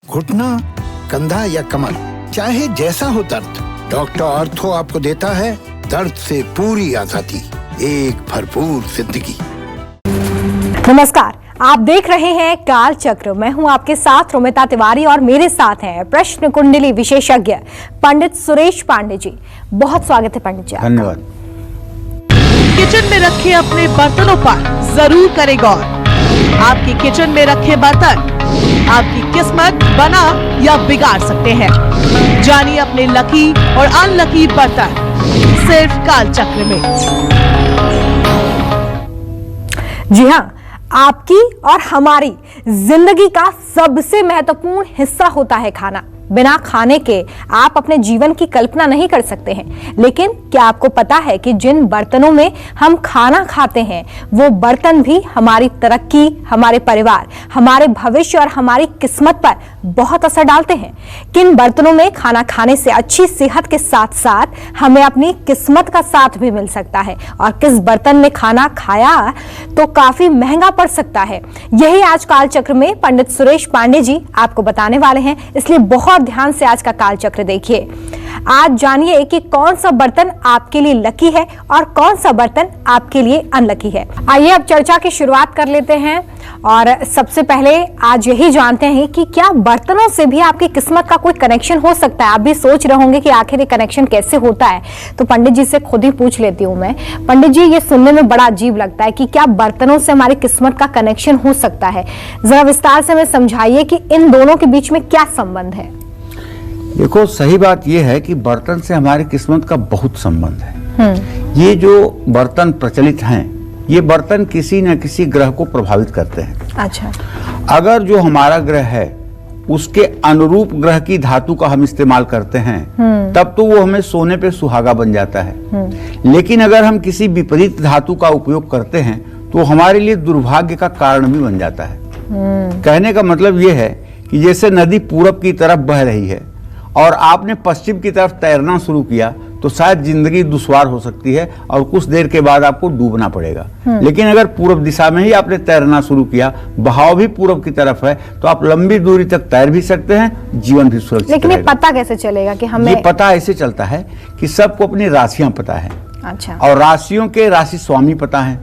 घुटना, कंधा या कमर, चाहे जैसा हो दर्द, डॉक्टर ऑर्थो आपको देता है दर्द से पूरी आजादी, एक भरपूर जिंदगी। नमस्कार, आप देख रहे हैं काल चक्र। मैं हूं आपके साथ रोमिता तिवारी और मेरे साथ हैं प्रश्न कुंडली विशेषज्ञ पंडित सुरेश पांडे जी। बहुत स्वागत है पंडित जी। धन्यवाद। किचन में रखे अपने बर्तनों पर जरूर करें गौर। आपके किचन में रखे बर्तन आपकी किस्मत बना या बिगाड़ सकते हैं। जानिए अपने लकी और अनलकी बर्तन सिर्फ काल चक्र में। जी हाँ, आपकी और हमारी जिंदगी का सबसे महत्वपूर्ण हिस्सा होता है खाना। बिना खाने के आप अपने जीवन की कल्पना नहीं कर सकते हैं। लेकिन क्या आपको पता है कि जिन बर्तनों में हम खाना खाते हैं वो बर्तन भी हमारी तरक्की, हमारे परिवार, हमारे भविष्य और हमारी किस्मत पर बहुत असर डालते हैं। किन बर्तनों में खाना खाने से अच्छी सेहत के साथ साथ हमें अपनी किस्मत का साथ भी मिल सकता है, और किस बर्तन में खाना खाया तो काफी महंगा पड़ सकता है, यही आज काल चक्र में पंडित सुरेश पांडे जी आपको बताने वाले हैं। इसलिए बहुत ध्यान से आज का काल चक्र देखिए। आज जानिए कि कौन सा बर्तन आपके लिए लकी है और कौन सा बर्तन आपके लिए अनलकी है। आइए अब चर्चा की शुरुआत कर लेते हैं, और सबसे पहले आज यही जानते हैं कि क्या बर्तनों से भी आपकी किस्मत का कोई कनेक्शन हो सकता है। आप भी सोच रहे होंगे कि आखिर ये कनेक्शन कैसे होता है, तो पंडित जी से खुद ही पूछ लेती हूँ मैं। पंडित जी, ये सुनने में बड़ा अजीब लगता है कि क्या बर्तनों से हमारी किस्मत का कनेक्शन हो सकता है। जरा विस्तार से हमें समझाइए कि इन दोनों के बीच में क्या संबंध है। देखो, सही बात यह है कि बर्तन से हमारी किस्मत का बहुत संबंध है। ये जो बर्तन प्रचलित हैं, ये बर्तन किसी न किसी ग्रह को प्रभावित करते हैं। अच्छा। अगर जो हमारा ग्रह है उसके अनुरूप ग्रह की धातु का हम इस्तेमाल करते हैं तब तो वो हमें सोने पे सुहागा बन जाता है। लेकिन अगर हम किसी विपरीत धातु का उपयोग करते हैं तो हमारे लिए दुर्भाग्य का कारण भी बन जाता है। कहने का मतलब ये है कि जैसे नदी पूरब की तरफ बह रही है और आपने पश्चिम की तरफ तैरना शुरू किया तो शायद जिंदगी दुश्वार हो सकती है और कुछ देर के बाद आपको डूबना पड़ेगा। लेकिन अगर पूर्व दिशा में ही आपने तैरना शुरू किया, बहाव भी पूर्व की तरफ है, तो आप लंबी दूरी तक तैर भी सकते हैं, जीवन भी सुरक्षित लेकिन ये रहेगा। पता कैसे चलेगा कि हमें? ये पता ऐसे चलता है कि सबको अपनी राशियां पता है। अच्छा। और राशियों के राशि स्वामी पता है।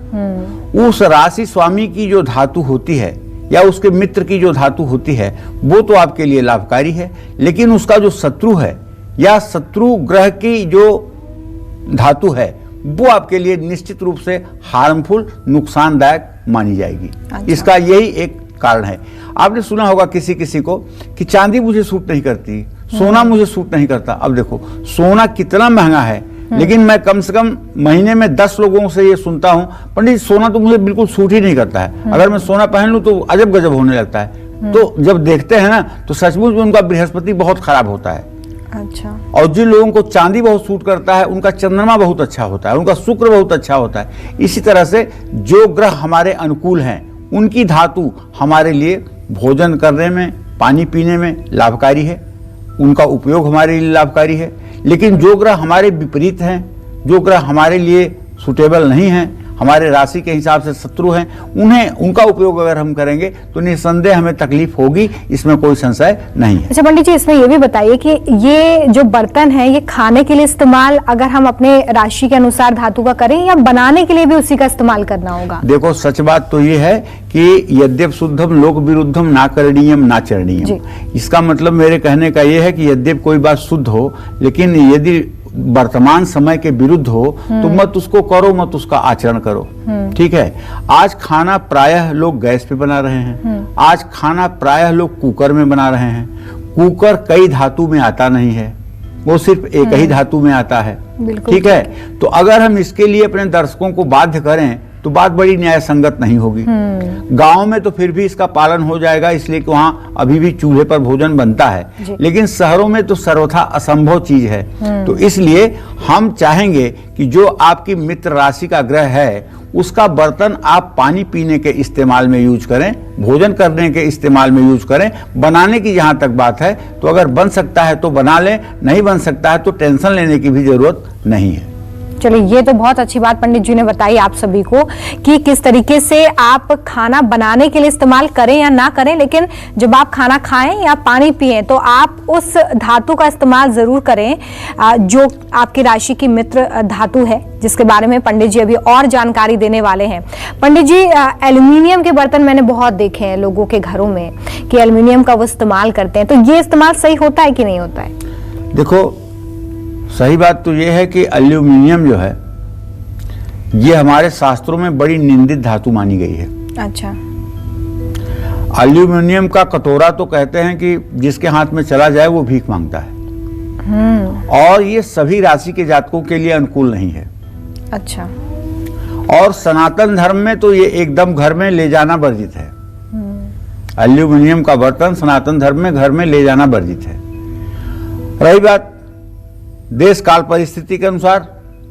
उस राशि स्वामी की जो धातु होती है या उसके मित्र की जो धातु होती है वो तो आपके लिए लाभकारी है, लेकिन उसका जो शत्रु है या शत्रु ग्रह की जो धातु है वो आपके लिए निश्चित रूप से हार्मफुल, नुकसानदायक मानी जाएगी। अच्छा। इसका यही एक कारण है। आपने सुना होगा किसी किसी को कि चांदी मुझे सूट नहीं करती, सोना मुझे सूट नहीं करता। अब देखो, सोना कितना महंगा है, लेकिन मैं कम से कम महीने में 10 लोगों से ये सुनता हूँ, पंडित सोना तो मुझे बिल्कुल सूट ही नहीं करता है, अगर मैं सोना पहन लूं तो अजब गजब होने लगता है। तो जब देखते हैं ना तो सचमुच में उनका बृहस्पति बहुत खराब होता है। अच्छा। और जिन लोगों को चांदी बहुत सूट करता है उनका चंद्रमा बहुत अच्छा होता है, उनका शुक्र बहुत अच्छा होता है। इसी तरह से जो ग्रह हमारे अनुकूल हैं उनकी धातु हमारे लिए भोजन करने में, पानी पीने में लाभकारी है, उनका उपयोग हमारे लिए लाभकारी है। लेकिन जो ग्रह हमारे विपरीत हैं, जो ग्रह हमारे लिए सुटेबल नहीं हैं, हमारे राशि के हिसाब से शत्रु हैं, उनका उपयोग अगर हम करेंगे तो निस्संदेह हमें तकलीफ होगी, इसमें कोई संशय नहीं है। अच्छा पंडित जी, इसमें ये भी बताइए कि ये जो बर्तन है ये खाने के लिए इस्तेमाल अगर हम अपने राशि के अनुसार धातु का करें या बनाने के लिए भी उसी का इस्तेमाल करना होगा? देखो, सच बात तो ये है कि यद्यप शुद्धम लोक विरुद्धम ना करणीयम ना चरणीयम। इसका मतलब मेरे कहने का ये है कि यद्यप कोई बात शुद्ध हो, लेकिन यदि वर्तमान समय के विरुद्ध हो तो मत उसको करो, मत उसका आचरण करो। ठीक है। आज खाना प्रायः लोग गैस पे बना रहे हैं, आज खाना प्रायः लोग कुकर में बना रहे हैं। कुकर कई धातु में आता नहीं है, वो सिर्फ एक ही धातु में आता है। ठीक है। तो अगर हम इसके लिए अपने दर्शकों को बाध्य करें तो बात बड़ी न्याय संगत नहीं होगी। गांव में तो फिर भी इसका पालन हो जाएगा, इसलिए कि वहां अभी भी चूल्हे पर भोजन बनता है, लेकिन शहरों में तो सर्वथा असंभव चीज है। तो इसलिए हम चाहेंगे कि जो आपकी मित्र राशि का ग्रह है उसका बर्तन आप पानी पीने के इस्तेमाल में यूज करें, भोजन करने के इस्तेमाल में यूज करें। बनाने की जहां तक बात है तो अगर बन सकता है तो बना लें, नहीं बन सकता है तो टेंशन लेने की भी जरूरत नहीं है। चलिए, ये तो बहुत अच्छी बात पंडित जी ने बताई आप सभी को कि किस तरीके से आप खाना बनाने के लिए इस्तेमाल करें या ना करें, लेकिन जब आप खाना खाएं या पानी पिएं तो आप उस धातु का इस्तेमाल जरूर करें जो आपकी राशि की मित्र धातु है, जिसके बारे में पंडित जी अभी और जानकारी देने वाले हैं। पंडित जी, एल्युमिनियम के बर्तन मैंने बहुत देखे हैं लोगों के घरों में कि एल्युमिनियम का वो इस्तेमाल करते हैं, तो ये इस्तेमाल सही होता है कि नहीं होता है? देखो, सही बात तो ये है कि एल्यूमिनियम जो है ये हमारे शास्त्रों में बड़ी निंदित धातु मानी गई है। अच्छा। एल्यूमिनियम का कटोरा तो कहते हैं कि जिसके हाथ में चला जाए वो भीख मांगता है, और ये सभी राशि के जातकों के लिए अनुकूल नहीं है। अच्छा। और सनातन धर्म में तो ये एकदम घर में ले जाना वर्जित है। एल्यूमिनियम का बर्तन सनातन धर्म में घर में ले जाना वर्जित है। रही बात देश काल परिस्थिति के अनुसार,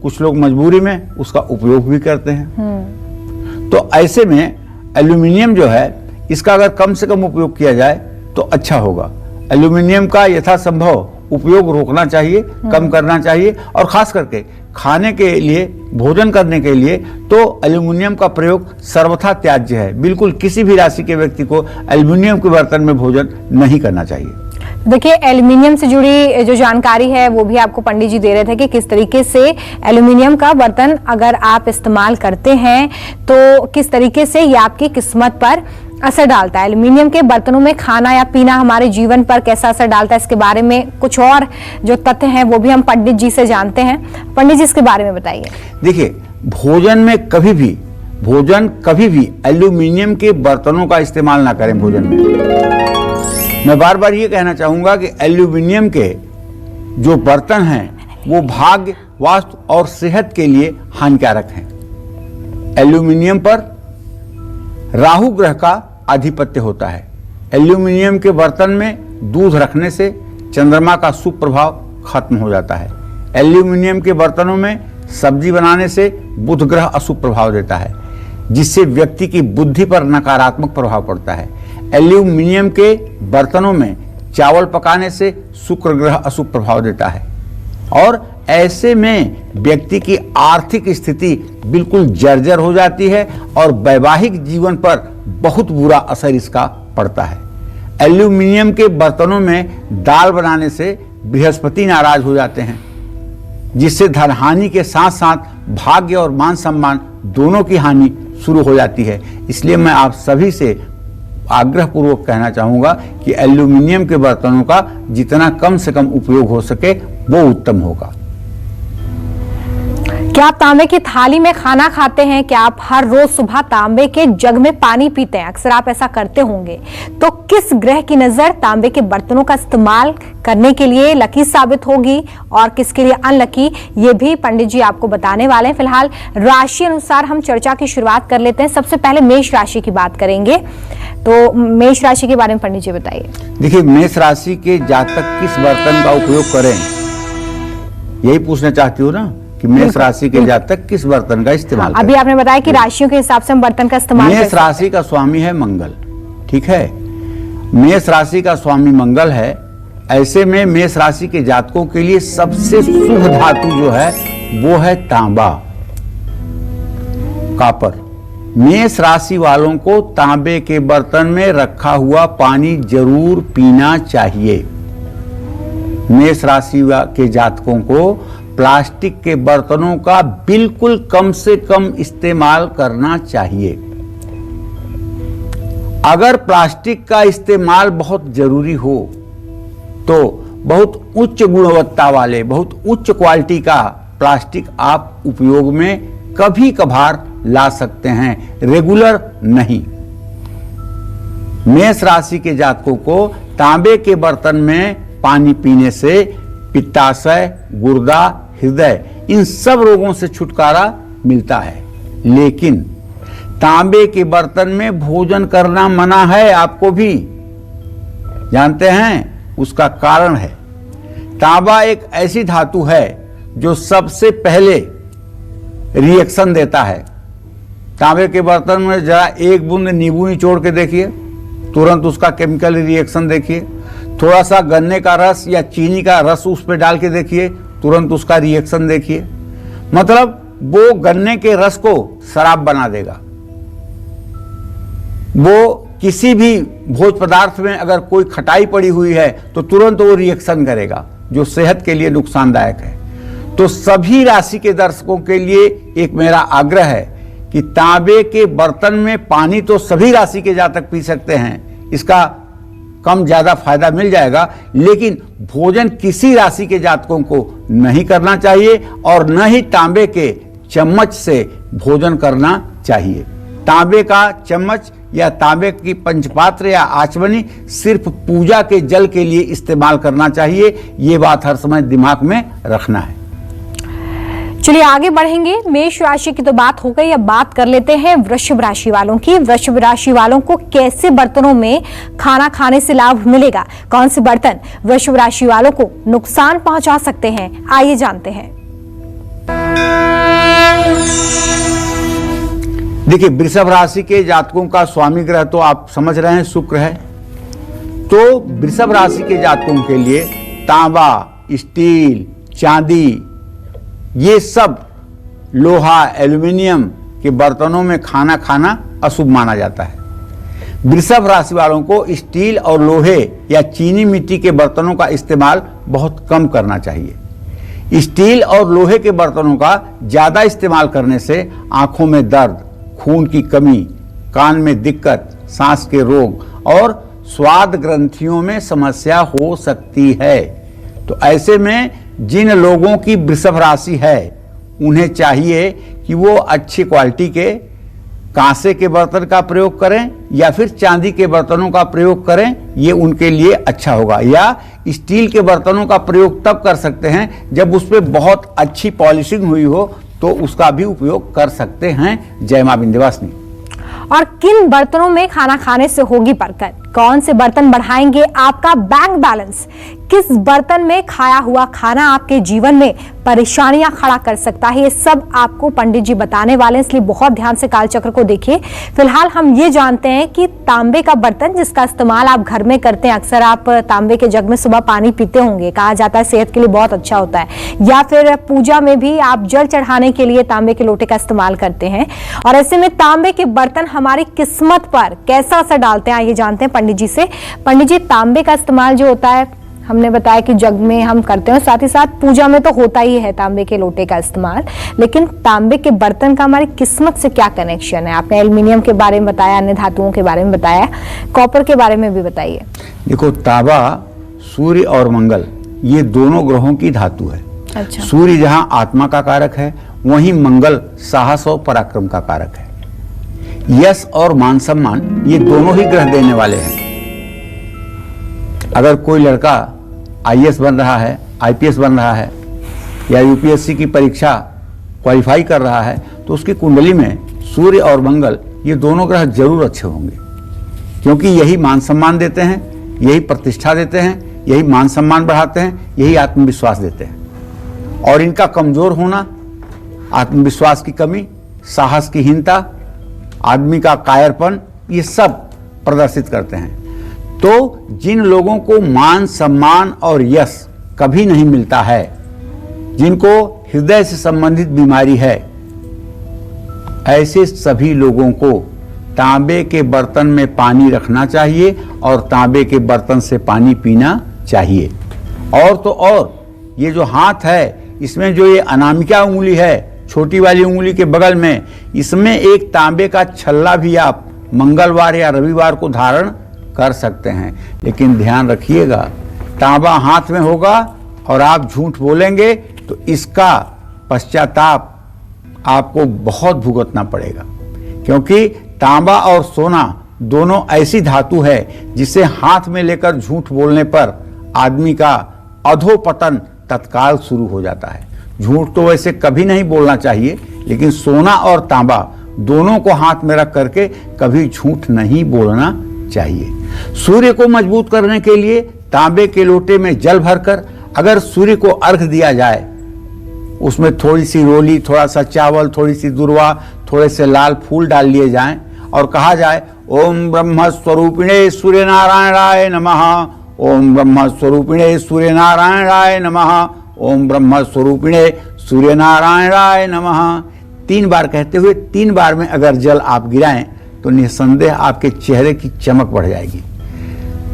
कुछ लोग मजबूरी में उसका उपयोग भी करते हैं। तो ऐसे में एल्यूमिनियम जो है इसका अगर कम से कम उपयोग किया जाए तो अच्छा होगा। एल्यूमिनियम का यथासंभव उपयोग रोकना चाहिए, कम करना चाहिए, और खास करके खाने के लिए, भोजन करने के लिए तो एल्यूमिनियम का प्रयोग सर्वथा त्याज्य है। बिल्कुल किसी भी राशि के व्यक्ति को एल्यूमिनियम के बर्तन में भोजन नहीं करना चाहिए। देखिए, एल्युमिनियम से जुड़ी जो जानकारी है वो भी आपको पंडित जी दे रहे थे कि किस तरीके से एल्युमिनियम का बर्तन अगर आप इस्तेमाल करते हैं तो किस तरीके से ये आपकी किस्मत पर असर डालता है। एल्युमिनियम के बर्तनों में खाना या पीना हमारे जीवन पर कैसा असर डालता है, इसके बारे में कुछ और जो तथ्य हैं वो भी हम पंडित जी से जानते हैं। पंडित जी, इसके बारे में बताइए। देखिए, भोजन में कभी भी एल्यूमिनियम के बर्तनों का इस्तेमाल ना करें भोजन में। मैं बार बार ये कहना चाहूंगा कि एल्यूमिनियम के जो बर्तन हैं वो भाग्य, वास्तु और सेहत के लिए हानिकारक हैं। एल्यूमिनियम पर राहु ग्रह का आधिपत्य होता है। एल्यूमिनियम के बर्तन में दूध रखने से चंद्रमा का शुभ प्रभाव खत्म हो जाता है। एल्यूमिनियम के बर्तनों में सब्जी बनाने से बुध ग्रह अशुभ प्रभाव देता है, जिससे व्यक्ति की बुद्धि पर नकारात्मक प्रभाव पड़ता है। एल्यूमिनियम के बर्तनों में चावल पकाने से शुक्र ग्रह अशुभ प्रभाव देता है, और ऐसे में व्यक्ति की आर्थिक स्थिति बिल्कुल जर्जर हो जाती है और वैवाहिक जीवन पर बहुत बुरा असर इसका पड़ता है। एल्यूमिनियम के बर्तनों में दाल बनाने से बृहस्पति नाराज हो जाते हैं, जिससे धन हानि के साथ साथ भाग्य और मान सम्मान दोनों की हानि शुरू हो जाती है। इसलिए मैं आप सभी से आग्रह पूर्वक कहना चाहूंगा कि एल्यूमिनियम के बर्तनों का जितना कम से कम उपयोग हो सके वो उत्तम होगा। क्या आप तांबे की थाली में खाना खाते हैं? क्या आप हर रोज सुबह तांबे के जग में पानी पीते हैं? अक्सर आप ऐसा करते होंगे। तो किस ग्रह की नजर तांबे के बर्तनों का इस्तेमाल करने के लिए लकी साबित होगी और किसके लिए अनलकी, ये भी पंडित जी आपको बताने वाले हैं। फिलहाल राशि अनुसार हम चर्चा की शुरुआत कर लेते हैं। सबसे पहले मेष राशि की बात करेंगे, तो मेष राशि के बारे में पंडित जी बताइए। देखिए, मेष राशि के जातक किस बर्तन का उपयोग करें, यही पूछना चाहती हूँ ना कि मेष राशि के जातक किस बर्तन का इस्तेमाल करें। अभी आपने बताया कि राशियों के हिसाब से हम बर्तन का इस्तेमाल मेष राशि का स्वामी है मंगल, ठीक है। मेष राशि का स्वामी मंगल है। ऐसे में मेष राशि के जातकों के लिए सबसे शुभ धातु जो है वो है तांबा, कॉपर। मेष राशि वालों को तांबे के बर्तन में रखा हुआ पानी जरूर पीना चाहिए। मेष राशि के जातकों को प्लास्टिक के बर्तनों का बिल्कुल कम से कम इस्तेमाल करना चाहिए। अगर प्लास्टिक का इस्तेमाल बहुत जरूरी हो तो बहुत उच्च गुणवत्ता वाले, बहुत उच्च क्वालिटी का प्लास्टिक आप उपयोग में कभी कभार ला सकते हैं, रेगुलर नहीं। मेष राशि के जातकों को तांबे के बर्तन में पानी पीने से पित्ताशय, गुर्दा, हृदय, इन सब रोगों से छुटकारा मिलता है। लेकिन तांबे के बर्तन में भोजन करना मना है, आपको भी जानते हैं। उसका कारण है तांबा एक ऐसी धातु है जो सबसे पहले रिएक्शन देता है। तांबे के बर्तन में जरा एक बूंद नींबू निचोड़ के देखिए, तुरंत उसका केमिकल रिएक्शन देखिए। थोड़ा सा गन्ने का रस या चीनी का रस उस पर डाल के देखिए, तुरंत उसका रिएक्शन देखिए। मतलब वो गन्ने के रस को शराब बना देगा। वो किसी भी भोज पदार्थ में अगर कोई खटाई पड़ी हुई है तो तुरंत वो रिएक्शन करेगा, जो सेहत के लिए नुकसानदायक है। तो सभी राशि के दर्शकों के लिए एक मेरा आग्रह है कि तांबे के बर्तन में पानी तो सभी राशि के जातक पी सकते हैं, इसका कम ज्यादा फायदा मिल जाएगा, लेकिन भोजन किसी राशि के जातकों को नहीं करना चाहिए और न ही तांबे के चम्मच से भोजन करना चाहिए। तांबे का चम्मच या तांबे की पंचपात्र या आचमनी सिर्फ पूजा के जल के लिए इस्तेमाल करना चाहिए। ये बात हर समय दिमाग में रखना है। चलिए आगे बढ़ेंगे। मेष राशि की तो बात हो गई, अब बात कर लेते हैं वृषभ राशि वालों की। वृषभ राशि वालों को कैसे बर्तनों में खाना खाने से लाभ मिलेगा, कौन से बर्तन वृषभ राशि वालों को नुकसान पहुंचा सकते हैं, आइए जानते हैं। देखिए, वृषभ राशि के जातकों का स्वामी ग्रह तो आप समझ रहे हैं शुक्र है। तो वृषभ राशि के जातकों के लिए तांबा, स्टील, चांदी, ये सब लोहा, एल्युमिनियम के बर्तनों में खाना खाना अशुभ माना जाता है। वृषभ राशि वालों को स्टील और लोहे या चीनी मिट्टी के बर्तनों का इस्तेमाल बहुत कम करना चाहिए। स्टील और लोहे के बर्तनों का ज्यादा इस्तेमाल करने से आंखों में दर्द, खून की कमी, कान में दिक्कत, सांस के रोग और स्वाद ग्रंथियों में समस्या हो सकती है। तो ऐसे में जिन लोगों की वृषभ राशि है उन्हें चाहिए कि वो अच्छी क्वालिटी के कांसे के बर्तन का प्रयोग करें या फिर चांदी के बर्तनों का प्रयोग करें, ये उनके लिए अच्छा होगा। या स्टील के बर्तनों का प्रयोग तब कर सकते हैं जब उस पर बहुत अच्छी पॉलिशिंग हुई हो, तो उसका भी उपयोग कर सकते हैं। जय मां विंध्यवासिनी। और किन बर्तनों में खाना खाने से होगी बरकत, कौन से बर्तन बढ़ाएंगे आपका बैंक बैलेंस, किस बर्तन में खाया हुआ खाना आपके जीवन में परेशानियां खड़ा कर सकता है, ये सब आपको पंडित जी बताने वाले हैं, इसलिए बहुत ध्यान से कालचक्र को देखिए। फिलहाल हम ये जानते हैं कि तांबे का बर्तन जिसका इस्तेमाल आप घर में करते हैं, अक्सर आप तांबे के जग में सुबह पानी पीते होंगे, कहा जाता है सेहत के लिए बहुत अच्छा होता है, या फिर पूजा में भी आप जल चढ़ाने के लिए तांबे के लोटे का इस्तेमाल करते हैं। और ऐसे में तांबे के बर्तन हमारी किस्मत पर कैसा असर डालते हैं, आइए जानते हैं पंडित जी से। पंडित जी, तांबे का इस्तेमाल जो होता है हमने बताया कि जग में हम करते हैं, साथ ही साथ पूजा में तो होता ही है तांबे के लोटे का इस्तेमाल, लेकिन तांबे के बर्तन का हमारी किस्मत से क्या कनेक्शन है? आपने एल्युमिनियम के बारे में बताया, अन्य धातुओं के बारे में बताया, कॉपर के बारे में भी बताइए। देखो, तांबा सूर्य और मंगल ये दोनों ग्रहों की धातु है। अच्छा। सूर्य जहां आत्मा का कारक है, वहीं मंगल साहस और पराक्रम का कारक है। यश और मान सम्मान ये दोनों ही ग्रह देने वाले हैं। अगर कोई लड़का आईएएस बन रहा है, आईपीएस बन रहा है या यूपीएससी की परीक्षा क्वालिफाई कर रहा है, तो उसकी कुंडली में सूर्य और मंगल ये दोनों ग्रह जरूर अच्छे होंगे, क्योंकि यही मान सम्मान देते हैं, यही प्रतिष्ठा देते हैं, यही मान सम्मान बढ़ाते हैं, यही आत्मविश्वास देते हैं। और इनका कमजोर होना, आत्मविश्वास की कमी, साहस की हीनता, आदमी का कायरपन, ये सब प्रदर्शित करते हैं। तो जिन लोगों को मान सम्मान और यश कभी नहीं मिलता है, जिनको हृदय से संबंधित बीमारी है, ऐसे सभी लोगों को तांबे के बर्तन में पानी रखना चाहिए और तांबे के बर्तन से पानी पीना चाहिए। और तो और ये जो हाथ है, इसमें जो ये अनामिका उंगली है, छोटी वाली उंगली के बगल में, इसमें एक तांबे का छल्ला भी आप मंगलवार या रविवार को धारण कर सकते हैं। लेकिन ध्यान रखिएगा, तांबा हाथ में होगा और आप झूठ बोलेंगे तो इसका पश्चाताप आपको बहुत भुगतना पड़ेगा, क्योंकि तांबा और सोना दोनों ऐसी धातु है जिसे हाथ में लेकर झूठ बोलने पर आदमी का अधोपतन तत्काल शुरू हो जाता है। झूठ तो वैसे कभी नहीं बोलना चाहिए, लेकिन सोना और तांबा दोनों को हाथ में रख करके कभी झूठ नहीं बोलना चाहिए। सूर्य को मजबूत करने के लिए तांबे के लोटे में जल भरकर अगर सूर्य को अर्घ दिया जाए, उसमें थोड़ी सी रोली, थोड़ा सा चावल, थोड़ी सी दुर्वा, थोड़े से लाल फूल डाल लिए जाएं और कहा जाए ओम ब्रह्म स्वरूपिणे सूर्य नारायणाय नमः, ओम ब्रह्म स्वरूपिणे सूर्य नारायणाय नमः, ओम ब्रह्म स्वरूपिणे सूर्य नारायणाय नमः 3 बार कहते हुए 3 बार में अगर जल आप गिराएं तो निस्संदेह आपके चेहरे की चमक बढ़ जाएगी,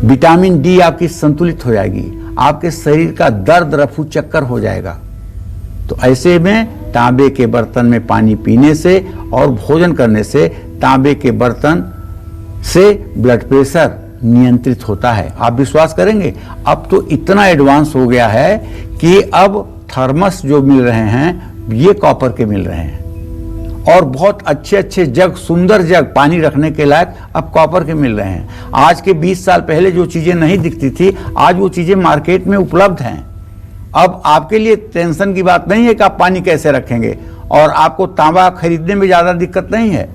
विटामिन डी आपकी संतुलित हो जाएगी, आपके शरीर का दर्द रफू चक्कर हो जाएगा। तो ऐसे में तांबे के बर्तन में पानी पीने से और भोजन करने से तांबे के बर्तन से ब्लड प्रेशर नियंत्रित होता है। आप विश्वास करेंगे, अब तो इतना एडवांस हो गया है कि अब थर्मस जो मिल रहे हैं ये कॉपर के मिल रहे हैं, और बहुत अच्छे अच्छे जग, सुंदर जग पानी रखने के लायक अब कॉपर के मिल रहे हैं। आज के 20 साल पहले जो चीजें नहीं दिखती थी, आज वो चीजें मार्केट में उपलब्ध हैं। अब आपके लिए टेंशन की बात नहीं है कि आप पानी कैसे रखेंगे, और आपको तांबा खरीदने में ज्यादा दिक्कत नहीं है।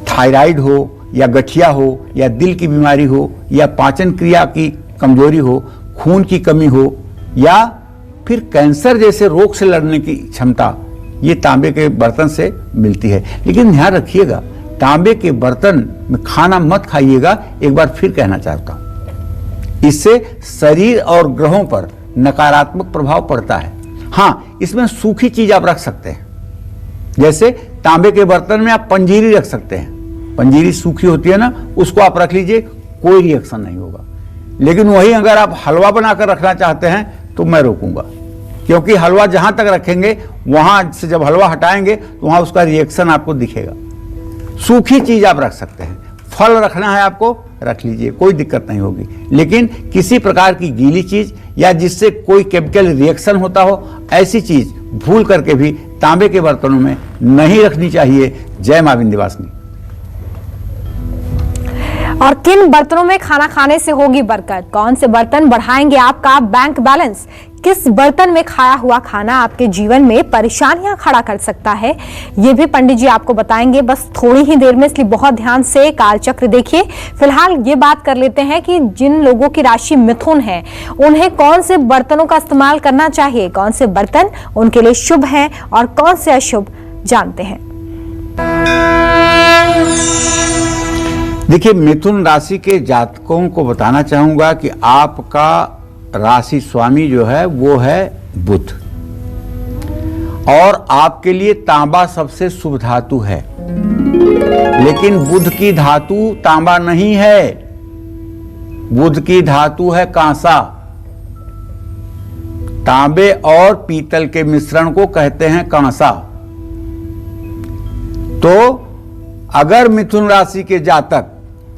थायराइड हो या गठिया हो या दिल की बीमारी हो या पाचन क्रिया की कमजोरी हो, खून की कमी हो या फिर कैंसर जैसे रोग से लड़ने की क्षमता, ये तांबे के बर्तन से मिलती है। लेकिन ध्यान रखिएगा, तांबे के बर्तन में खाना मत खाइएगा, एक बार फिर कहना चाहता हूं। इससे शरीर और ग्रहों पर नकारात्मक प्रभाव पड़ता है। हाँ, इसमें सूखी चीज आप रख सकते हैं, जैसे तांबे के बर्तन में आप पंजीरी रख सकते हैं। पंजीरी सूखी होती है ना, उसको आप रख लीजिए, कोई रिएक्शन नहीं होगा। लेकिन वही अगर आप हलवा बनाकर रखना चाहते हैं तो मैं रोकूंगा, क्योंकि हलवा जहां तक रखेंगे वहां से जब हलवा हटाएंगे तो वहां उसका रिएक्शन आपको दिखेगा। सूखी चीज आप रख सकते हैं। फल रखना है आपको, रख लीजिए, कोई दिक्कत नहीं होगी। लेकिन किसी प्रकार की गीली चीज या जिससे कोई केमिकल रिएक्शन होता हो, ऐसी चीज भूल करके भी तांबे के बर्तनों में नहीं रखनी चाहिए। जय मां विंध्यवासिनी। और किन बर्तनों में खाना खाने से होगी बरकत? कौन से बर्तन बढ़ाएंगे आपका बैंक बैलेंस? किस बर्तन में खाया हुआ खाना आपके जीवन में परेशानियां खड़ा कर सकता है, ये भी पंडित जी आपको बताएंगे बस थोड़ी ही देर में, इसलिए बहुत ध्यान से कालचक्र देखिए। फिलहाल ये बात कर लेते हैं कि जिन लोगों की राशि मिथुन है उन्हें कौन से बर्तनों का इस्तेमाल करना चाहिए, कौन से बर्तन उनके लिए शुभ हैं और कौन से अशुभ, जानते हैं। देखिए, मिथुन राशि के जातकों को बताना चाहूंगा कि आपका राशि स्वामी जो है वो है बुध, और आपके लिए तांबा सबसे शुभ धातु है। लेकिन बुध की धातु तांबा नहीं है, बुध की धातु है कांसा। तांबे और पीतल के मिश्रण को कहते हैं कांसा। तो अगर मिथुन राशि के जातक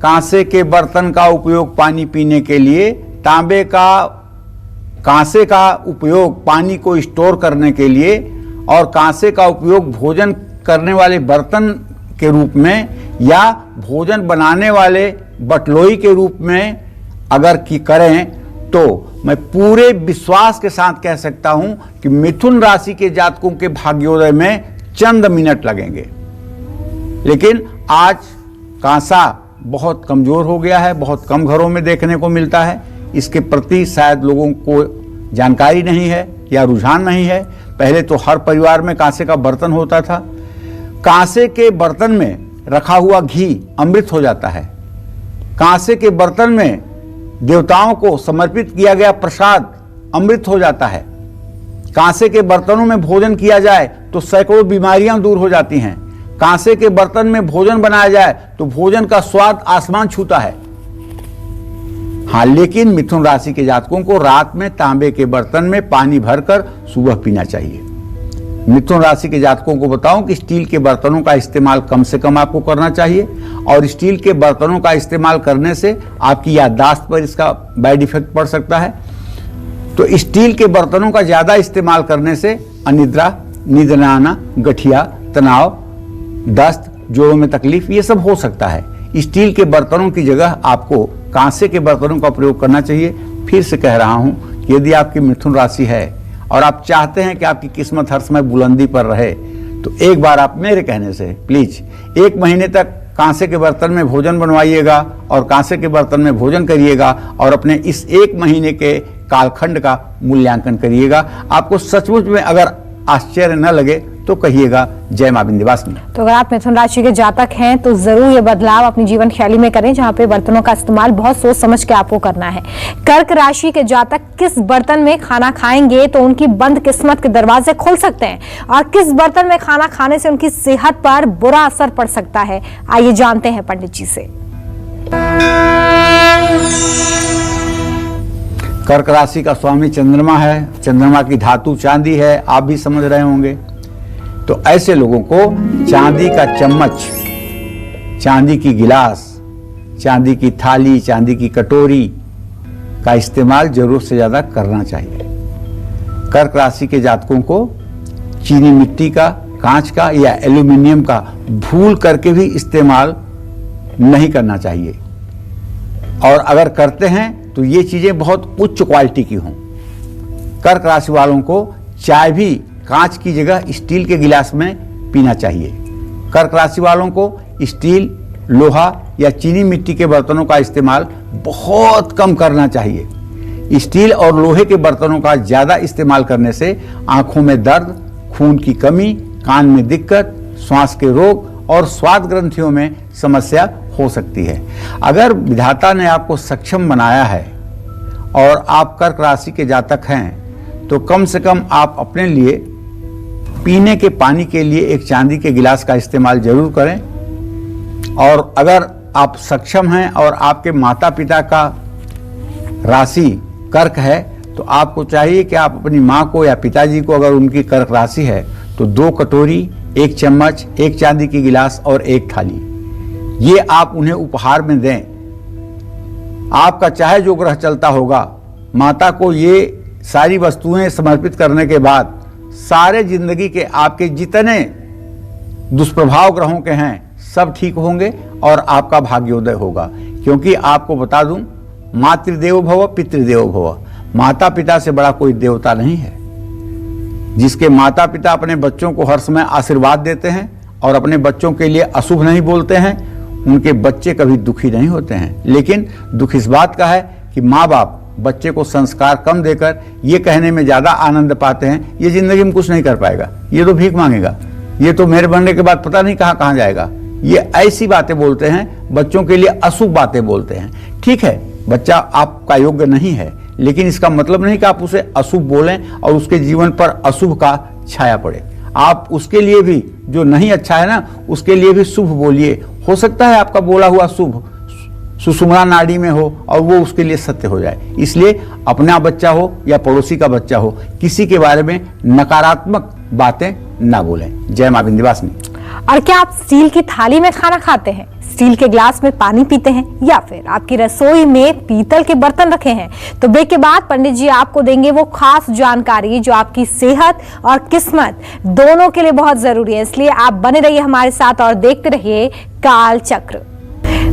कांसे के बर्तन का उपयोग पानी पीने के लिए, कांसे का उपयोग पानी को स्टोर करने के लिए, और कांसे का उपयोग भोजन करने वाले बर्तन के रूप में या भोजन बनाने वाले बटलोई के रूप में अगर की करें, तो मैं पूरे विश्वास के साथ कह सकता हूं कि मिथुन राशि के जातकों के भाग्योदय में चंद मिनट लगेंगे। लेकिन आज कांसा बहुत कमजोर हो गया है, बहुत कम घरों में देखने को मिलता है। इसके प्रति शायद लोगों को जानकारी नहीं है या रुझान नहीं है। पहले तो हर परिवार में कांसे का बर्तन होता था। कांसे के बर्तन में रखा हुआ घी अमृत हो जाता है। कांसे के बर्तन में देवताओं को समर्पित किया गया प्रसाद अमृत हो जाता है। कांसे के बर्तनों में भोजन किया जाए तो सैकड़ों बीमारियां दूर हो जाती हैं। कांसे के बर्तन में भोजन बनाया जाए तो भोजन का स्वाद आसमान छूता है। हाँ, लेकिन मिथुन राशि के जातकों को रात में तांबे के बर्तन में पानी भरकर सुबह पीना चाहिए। मिथुन राशि के जातकों को बताऊं कि स्टील के बर्तनों का इस्तेमाल कम से कम आपको करना चाहिए, और स्टील के बर्तनों का इस्तेमाल करने से आपकी याददाश्त पर इसका बैड इफेक्ट पड़ सकता है। तो स्टील के बर्तनों का ज्यादा इस्तेमाल करने से अनिद्रा, नींद न आना, गठिया, तनाव, दस्त, जोड़ों में तकलीफ, ये सब हो सकता है। स्टील के बर्तनों की जगह आपको कांसे के बर्तनों का प्रयोग करना चाहिए। फिर से कह रहा हूं कि यदि आपकी मिथुन राशि है और आप चाहते हैं कि आपकी किस्मत हर समय बुलंदी पर रहे, तो एक बार आप मेरे कहने से प्लीज 1 महीने तक कांसे के बर्तन में भोजन बनवाइएगा और कांसे के बर्तन में भोजन करिएगा, और अपने इस 1 महीने के कालखंड का मूल्यांकन करिएगा। आपको सचमुच में अगर आश्चर्य न लगे तो कहिएगा जय मां विंध्यवासिनी। तो अगर आप मिथुन राशि के जातक हैं तो जरूर ये बदलाव अपनी जीवन शैली में करें, जहां पे बर्तनों का इस्तेमाल बहुत सोच समझ के आपको करना है। कर्क राशि के जातक किस बर्तन में खाना खाएंगे तो उनकी बंद किस्मत के दरवाजे खुल सकते हैं, और किस बर्तन में खाना खाने से उनकी सेहत पर बुरा असर पड़ सकता है, आइए जानते हैं पंडित जी से। कर्क राशि का स्वामी चंद्रमा है, चंद्रमा की धातु चांदी है, आप भी समझ रहे होंगे। तो ऐसे लोगों को चांदी का चम्मच, चांदी की गिलास, चांदी की थाली, चांदी की कटोरी का इस्तेमाल जरूरत से ज्यादा करना चाहिए। कर्क राशि के जातकों को चीनी मिट्टी का, कांच का या एल्यूमिनियम का भूल करके भी इस्तेमाल नहीं करना चाहिए, और अगर करते हैं तो ये चीजें बहुत उच्च क्वालिटी की हों। कर्क राशि वालों को चाय भी कांच की जगह स्टील के गिलास में पीना चाहिए। कर्क राशि वालों को स्टील, लोहा या चीनी मिट्टी के बर्तनों का इस्तेमाल बहुत कम करना चाहिए। स्टील और लोहे के बर्तनों का ज्यादा इस्तेमाल करने से आंखों में दर्द, खून की कमी, कान में दिक्कत, श्वास के रोग और स्वाद ग्रंथियों में समस्या हो सकती है। अगर विधाता ने आपको सक्षम बनाया है और आप कर्क राशि के जातक हैं तो कम से कम आप अपने लिए पीने के पानी के लिए एक चांदी के गिलास का इस्तेमाल जरूर करें। और अगर आप सक्षम हैं और आपके माता पिता का राशि कर्क है तो आपको चाहिए कि आप अपनी माँ को या पिताजी को, अगर उनकी कर्क राशि है तो 2 कटोरी, 1 चम्मच, 1 चांदी की गिलास और 1 थाली, ये आप उन्हें उपहार में दें। आपका चाहे जो ग्रह चलता होगा, माता को ये सारी वस्तुएं समर्पित करने के बाद सारे जिंदगी के आपके जितने दुष्प्रभाव ग्रहों के हैं सब ठीक होंगे और आपका भाग्योदय होगा। क्योंकि आपको बता दूं, मातृदेवो भव पितृदेवो भव, माता पिता से बड़ा कोई देवता नहीं है। जिसके माता पिता अपने बच्चों को हर समय आशीर्वाद देते हैं और अपने बच्चों के लिए अशुभ नहीं बोलते हैं, उनके बच्चे कभी दुखी नहीं होते हैं। लेकिन दुख इस बात का है कि माँ बाप बच्चे को संस्कार कम देकर ये कहने में ज्यादा आनंद पाते हैं, ये जिंदगी में कुछ नहीं कर पाएगा, ये तो भीख मांगेगा, ये तो मेरे बनने के बाद पता नहीं कहाँ कहाँ जाएगा। ये ऐसी बातें बोलते हैं, बच्चों के लिए अशुभ बातें बोलते हैं। ठीक है, बच्चा आपका योग्य नहीं है, लेकिन इसका मतलब नहीं कि आप उसे अशुभ बोलें और उसके जीवन पर अशुभ का छाया पड़े। आप उसके लिए भी जो नहीं अच्छा है ना, उसके लिए भी शुभ बोलिए। हो सकता है आपका बोला हुआ शुभ सुषुम्ना नाड़ी में हो और वो उसके लिए सत्य हो जाए। इसलिए अपना बच्चा हो या पड़ोसी का बच्चा हो, किसी के बारे में नकारात्मक बातें ना बोलें। जय मां विंध्यवासिनी। और क्या आप स्टील की थाली में खाना खाते हैं, स्टील के ग्लास में पानी पीते हैं, या फिर आपकी रसोई में पीतल के बर्तन रखे हैं? तो ब्रेक के बाद पंडित जी आपको देंगे वो खास जानकारी जो आपकी सेहत और किस्मत दोनों के लिए बहुत जरूरी है। इसलिए आप बने रहिए हमारे साथ और देखते रहिए काल चक्र।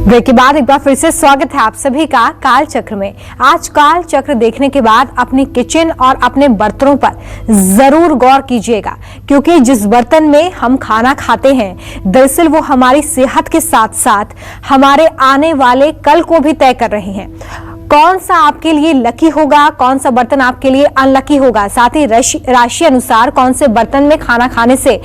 ब्रेक के बाद एक बार फिर से स्वागत है आप सभी का काल चक्र में। आज काल चक्र देखने के बाद अपनी किचन और अपने बर्तनों पर जरूर गौर कीजिएगा, क्योंकि जिस बर्तन में हम खाना खाते हैं दरअसल वो हमारी सेहत के साथ साथ हमारे आने वाले कल को भी तय कर रहे हैं। कौन सा आपके लिए लकी होगा, कौन सा बर्तन आपके लिए अनलकी होगा, साथ ही राशि अनुसार कौन से बर्तन में खाना खाने से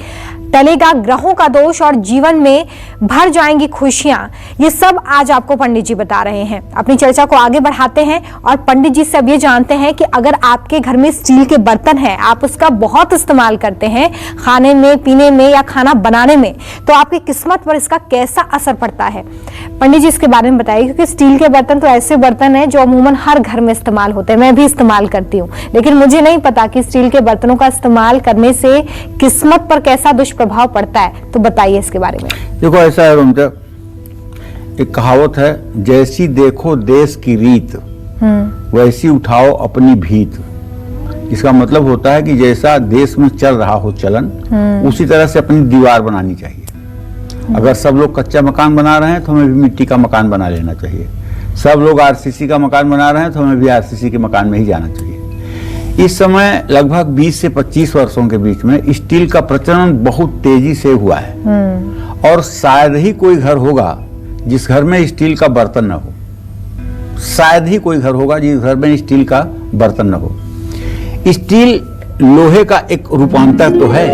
टलेगा ग्रहों का दोष और जीवन में भर जाएंगी खुशियां, ये सब आज आपको पंडित जी बता रहे हैं। अपनी चर्चा को आगे बढ़ाते हैं और पंडित जी से अब ये जानते हैं कि अगर आपके घर में स्टील के बर्तन है, आप उसका बहुत इस्तेमाल करते हैं खाने में, पीने में या खाना बनाने में, तो आपकी किस्मत पर इसका कैसा असर पड़ता है। पंडित जी इसके बारे में बताइए, क्योंकि स्टील के बर्तन तो ऐसे बर्तन है जो अमूमन हर घर में इस्तेमाल होते हैं, मैं भी इस्तेमाल करती हूँ, लेकिन मुझे नहीं पता कि स्टील के बर्तनों का इस्तेमाल करने से किस्मत पर कैसा दुष्प्रभाव पड़ता है। तो बताइए इसके बारे में। देखो, ऐसा है रोमता, एक कहावत है, जैसी देखो देश की रीत वैसी उठाओ अपनी भीत। इसका मतलब होता है कि जैसा देश में चल रहा हो चलन, उसी तरह से अपनी दीवार बनानी चाहिए। अगर सब लोग कच्चा मकान बना रहे हैं तो हमें भी मिट्टी का मकान बना लेना चाहिए। सब लोग आरसीसी का मकान बना रहे हैं तो हमें भी आरसीसी के मकान में ही जाना चाहिए। इस समय लगभग 20 से 25 वर्षों के बीच में स्टील का प्रचलन बहुत तेजी से हुआ है, और शायद ही कोई घर होगा जिस घर में स्टील का बर्तन न हो। शायद ही कोई घर होगा जिस घर में स्टील का बर्तन न हो। स्टील लोहे का एक रूपांतर तो है,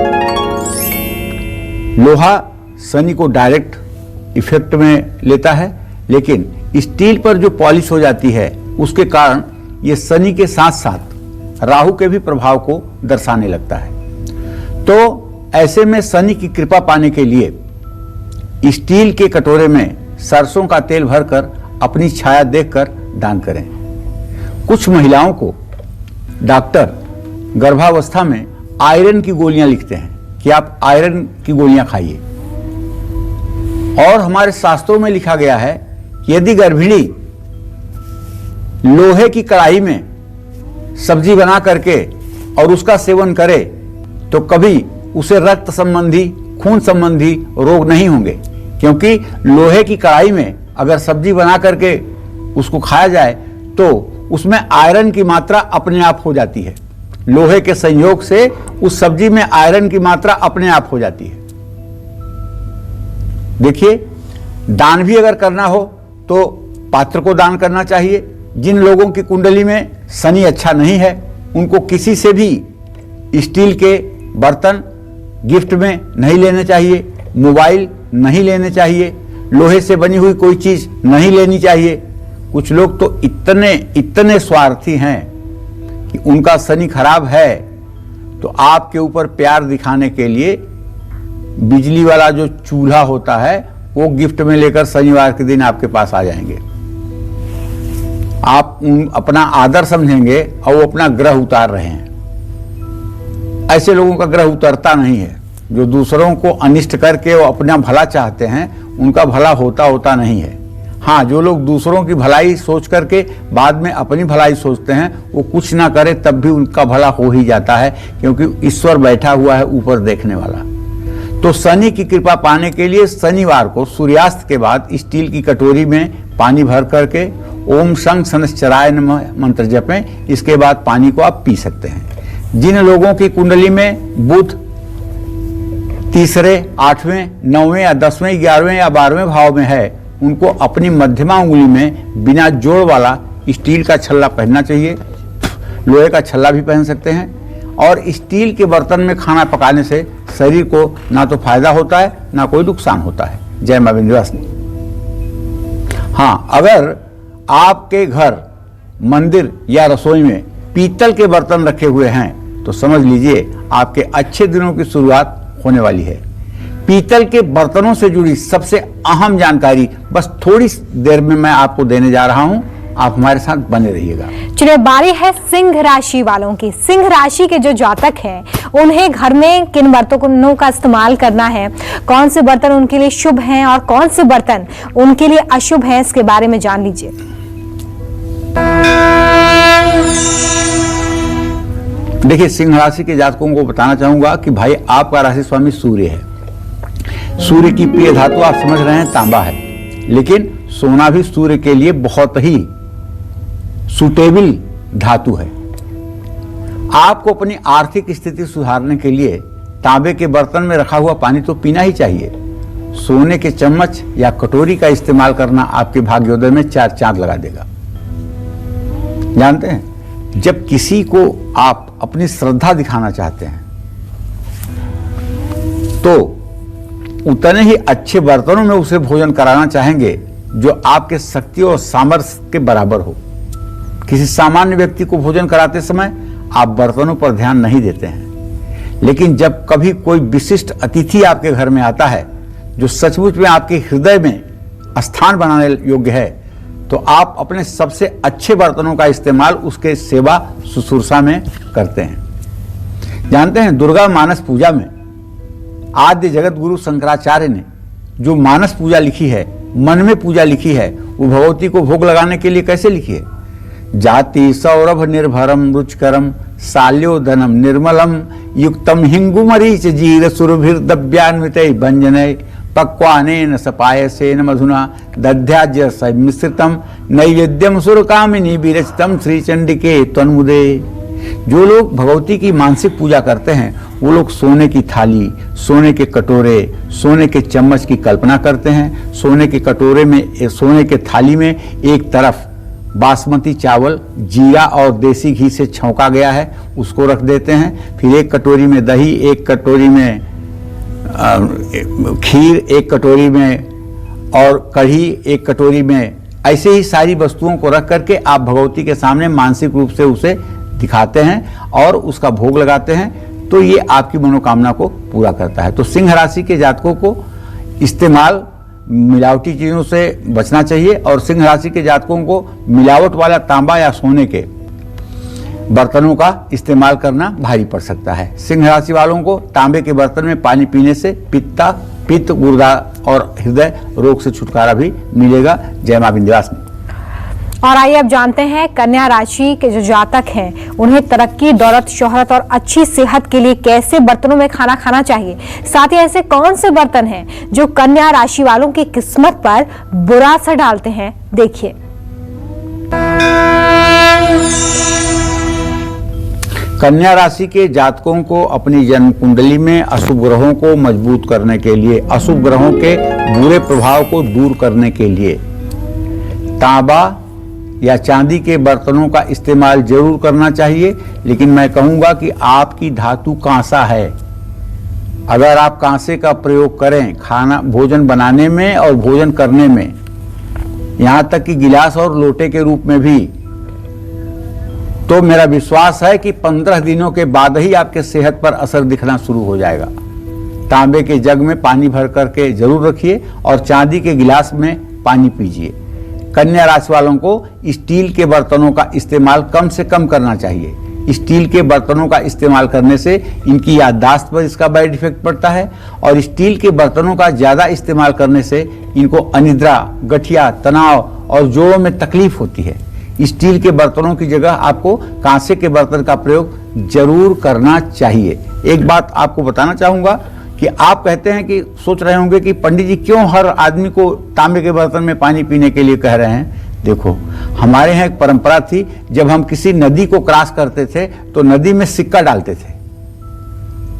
लोहा शनि को डायरेक्ट इफेक्ट में लेता है, लेकिन स्टील पर जो पॉलिश हो जाती है उसके कारण ये शनि के साथ साथ राहु के भी प्रभाव को दर्शाने लगता है। तो ऐसे में शनि की कृपा पाने के लिए स्टील के कटोरे में सरसों का तेल भरकर अपनी छाया देखकर दान करें। कुछ महिलाओं को डॉक्टर गर्भावस्था में आयरन की गोलियां लिखते हैं कि आप आयरन की गोलियां खाइए, और हमारे शास्त्रों में लिखा गया है कि यदि गर्भिणी लोहे की कढ़ाई में सब्जी बना करके और उसका सेवन करे तो कभी उसे रक्त संबंधी, खून संबंधी रोग नहीं होंगे, क्योंकि लोहे की कढ़ाई में अगर सब्जी बना करके उसको खाया जाए तो उसमें आयरन की मात्रा अपने आप हो जाती है। लोहे के संयोग से उस सब्जी में आयरन की मात्रा अपने आप हो जाती है। देखिए, दान भी अगर करना हो तो पात्र को दान करना चाहिए। जिन लोगों की कुंडली में शनि अच्छा नहीं है उनको किसी से भी स्टील के बर्तन गिफ्ट में नहीं लेने चाहिए, मोबाइल नहीं लेने चाहिए, लोहे से बनी हुई कोई चीज नहीं लेनी चाहिए। कुछ लोग तो इतने स्वार्थी हैं कि उनका शनि खराब है तो आपके ऊपर प्यार दिखाने के लिए बिजली वाला जो चूल्हा होता है वो गिफ्ट में लेकर शनिवार के दिन आपके पास आ जाएंगे। आप अपना आदर समझेंगे और वो अपना ग्रह उतार रहे हैं। ऐसे लोगों का ग्रह उतरता नहीं है। जो दूसरों को अनिष्ट करके वो अपना भला चाहते हैं उनका भला होता नहीं है। हाँ, जो लोग दूसरों की भलाई सोच करके बाद में अपनी भलाई सोचते हैं वो कुछ ना करे तब भी उनका भला हो ही जाता है, क्योंकि ईश्वर बैठा हुआ है ऊपर देखने वाला। तो शनि की कृपा पाने के लिए शनिवार को सूर्यास्त के बाद स्टील की कटोरी में पानी भर करके ओम शं शनश्चराय नमः मंत्र जपें। इसके बाद पानी को आप पी सकते हैं। जिन लोगों की कुंडली में बुध तीसरे, 8वें, 9वें या 10वें, 11वें या 12वें भाव में है उनको अपनी मध्यमा उंगली में बिना जोड़ वाला स्टील का छल्ला पहनना चाहिए। लोहे का छल्ला भी पहन सकते हैं। और स्टील के बर्तन में खाना पकाने से शरीर को ना तो फायदा होता है ना कोई नुकसान होता है। जय मां विंध्यवासिनी। हाँ, अगर आपके घर, मंदिर या रसोई में पीतल के बर्तन रखे हुए हैं तो समझ लीजिए आपके अच्छे दिनों की शुरुआत होने वाली है। पीतल के बर्तनों से जुड़ी सबसे अहम जानकारी बस थोड़ी देर में मैं आपको देने जा रहा हूं। आप हमारे साथ बने रहिएगा। चलिए, बारी है सिंह राशि वालों की। सिंह राशि के जो जातक हैं उन्हें घर में किन बर्तनों का इस्तेमाल करना है, कौन से बर्तन उनके लिए शुभ हैं और कौन से बर्तन उनके लिए अशुभ हैं, इसके बारे में जान लीजिए। देखिए, सिंह राशि के जातकों को बताना चाहूंगा कि भाई आपका राशि स्वामी सूर्य है। सूर्य की प्रिय धातु आप समझ रहे हैं तांबा है, लेकिन सोना भी सूर्य के लिए बहुत ही सुटेबल धातु है। आपको अपनी आर्थिक स्थिति सुधारने के लिए तांबे के बर्तन में रखा हुआ पानी तो पीना ही चाहिए। सोने के चम्मच या कटोरी का इस्तेमाल करना आपके भाग्योदय में 4 चांद लगा देगा। जानते हैं, जब किसी को आप अपनी श्रद्धा दिखाना चाहते हैं तो उतने ही अच्छे बर्तनों में उसे भोजन कराना चाहेंगे जो आपके शक्ति और सामर्थ्य के बराबर हो। किसी सामान्य व्यक्ति को भोजन कराते समय आप बर्तनों पर ध्यान नहीं देते हैं, लेकिन जब कभी कोई विशिष्ट अतिथि आपके घर में आता है जो सचमुच में आपके हृदय में स्थान बनाने योग्य है तो आप अपने सबसे अच्छे बर्तनों का इस्तेमाल उसके सेवा शुश्रूषा में करते हैं। जानते हैं, दुर्गा मानस पूजा में आद्य जगत गुरु शंकराचार्य ने जो मानस पूजा लिखी है, मन में पूजा लिखी है, वो भगवती को भोग लगाने के लिए कैसे लिखी है? जाति सौरभ निर्भरम रुचकरम साल्योदनम निर्मलम युक्तम हिंगुमरीच जीर सुरभिर्दव्यान्वित भंजनय पक्वानेन सपायसेन मधुना दध्याज्य मिश्रितम नैवेद्यम सुरकामिनी विरचितम श्री चंडिके त्वन्मुदे। जो लोग भगवती की मानसिक पूजा करते हैं वो लोग सोने की थाली, सोने के कटोरे, सोने के चम्मच की कल्पना करते हैं। सोने के कटोरे में, सोने के थाली में एक तरफ बासमती चावल जीरा और देसी घी से छौंका गया है उसको रख देते हैं। फिर एक कटोरी में दही, एक कटोरी में खीर एक कटोरी में और कढ़ी एक कटोरी में, ऐसे ही सारी वस्तुओं को रख करके आप भगवती के सामने मानसिक रूप से उसे दिखाते हैं और उसका भोग लगाते हैं, तो ये आपकी मनोकामना को पूरा करता है। तो सिंह राशि के जातकों को इस्तेमाल मिलावटी चीजों से बचना चाहिए और सिंह राशि के जातकों को मिलावट वाला तांबा या सोने के बर्तनों का इस्तेमाल करना भारी पड़ सकता है। सिंह राशि वालों को तांबे के बर्तन में पानी पीने से पित्त, गुर्दा और हृदय रोग से छुटकारा भी मिलेगा। जय मां विंध्यवासिनी। और आइए अब जानते हैं कन्या राशि के जो जातक हैं उन्हें तरक्की, दौलत, शोहरत और अच्छी सेहत के लिए कैसे बर्तनों में खाना खाना चाहिए। साथ ही ऐसे कौन से बर्तन हैं जो कन्या राशि वालों की किस्मत पर बुरा असर डालते हैं, देखिए। कन्या राशि के जातकों को अपनी जन्म कुंडली में अशुभ ग्रहों को मजबूत करने के लिए, अशुभ ग्रहों के बुरे प्रभाव को दूर करने के लिए तांबा या चांदी के बर्तनों का इस्तेमाल जरूर करना चाहिए। लेकिन मैं कहूंगा कि आपकी धातु कांसा है, अगर आप कांसे का प्रयोग करें खाना भोजन बनाने में और भोजन करने में, यहां तक कि गिलास और लोटे के रूप में भी, तो मेरा विश्वास है कि 15 दिनों के बाद ही आपके सेहत पर असर दिखना शुरू हो जाएगा। तांबे के जग में पानी भर करके जरूर रखिए और चांदी के गिलास में पानी पीजिए। कन्या राशि वालों को स्टील के बर्तनों का इस्तेमाल कम से कम करना चाहिए। स्टील के बर्तनों का इस्तेमाल करने से इनकी याददाश्त पर इसका बैड इफेक्ट पड़ता है और स्टील के बर्तनों का ज्यादा इस्तेमाल करने से इनको अनिद्रा, गठिया, तनाव और जोड़ों में तकलीफ होती है। स्टील के बर्तनों की जगह आपको कांसे के बर्तन का प्रयोग जरूर करना चाहिए। एक बात आपको बताना चाहूंगा कि आप कहते हैं कि सोच रहे होंगे कि पंडित जी क्यों हर आदमी को तांबे के बर्तन में पानी पीने के लिए कह रहे हैं। देखो, हमारे यहाँ एक परंपरा थी, जब हम किसी नदी को क्रॉस करते थे तो नदी में सिक्का डालते थे।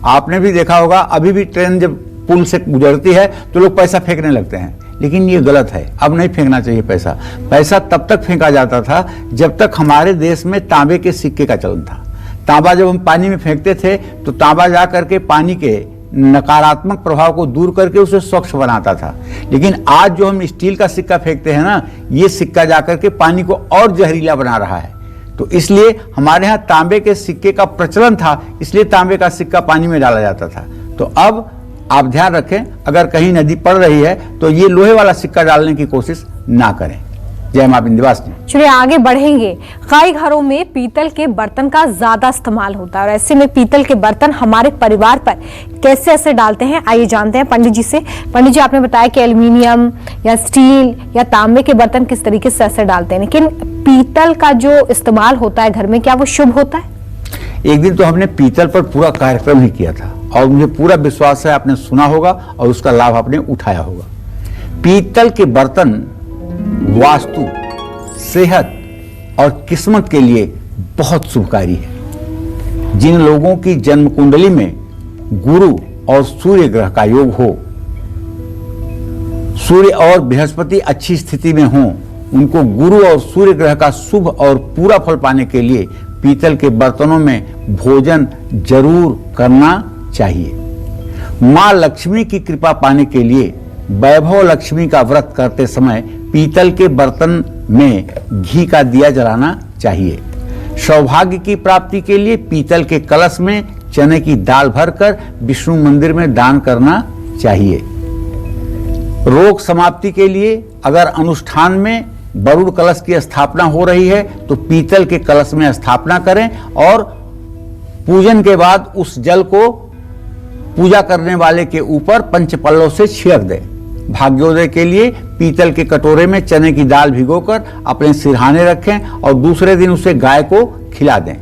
आपने भी देखा होगा, अभी भी ट्रेन जब पुल से गुजरती है तो लोग पैसा फेंकने लगते हैं, लेकिन ये गलत है। अब नहीं फेंकना चाहिए पैसा। पैसा तब तक फेंका जाता था जब तक हमारे देश में तांबे के सिक्के का चलन था। तांबा जब हम पानी में फेंकते थे तो तांबा जा करके पानी के नकारात्मक प्रभाव को दूर करके उसे स्वच्छ बनाता था। लेकिन आज जो हम स्टील का सिक्का फेंकते हैं ना, ये सिक्का जाकर के पानी को और जहरीला बना रहा है। तो इसलिए हमारे यहाँ तांबे के सिक्के का प्रचलन था, इसलिए तांबे का सिक्का पानी में डाला जाता था। तो अब आप ध्यान रखें, अगर कहीं नदी पड़ रही है तो ये लोहे वाला सिक्का डालने की कोशिश ना करें। जय मां विंध्यवासिनी। चलिए आगे बढ़ेंगे। कई घरों में पीतल के बर्तन का ज्यादा इस्तेमाल होता है और ऐसे में पीतल के बर्तन हमारे परिवार पर कैसे असर डालते हैं, आइए जानते हैं पंडित जी से। पंडित जी, आपने बताया कि एल्युमिनियम या स्टील या तांबे के बर्तन किस तरीके से असर डालते हैं, लेकिन पीतल का जो इस्तेमाल होता है घर में, क्या वो शुभ होता है? एक दिन तो हमने पीतल पर पूरा कार्यक्रम ही किया था और मुझे पूरा विश्वास है आपने सुना होगा और उसका लाभ आपने उठाया होगा। पीतल के बर्तन वास्तु, सेहत और किस्मत के लिए बहुत शुभकारी है। जिन लोगों की जन्म कुंडली में गुरु और सूर्य ग्रह का योग हो, सूर्य और बृहस्पति अच्छी स्थिति में हो, उनको गुरु और सूर्य ग्रह का शुभ और पूरा फल पाने के लिए पीतल के बर्तनों में भोजन जरूर करना चाहिए। मां लक्ष्मी की कृपा पाने के लिए वैभव लक्ष्मी का व्रत करते समय पीतल के बर्तन में घी का दिया जलाना चाहिए। सौभाग्य की प्राप्ति के लिए पीतल के कलश में चने की दाल भरकर विष्णु मंदिर में दान करना चाहिए। रोग समाप्ति के लिए अगर अनुष्ठान में वरुण कलश की स्थापना हो रही है तो पीतल के कलश में स्थापना करें और पूजन के बाद उस जल को पूजा करने वाले के ऊपर पंचपल्लव से छिड़क दें। भाग्योदय के लिए पीतल के कटोरे में चने की दाल भिगोकर अपने सिरहाने रखें और दूसरे दिन उसे गाय को खिला दें।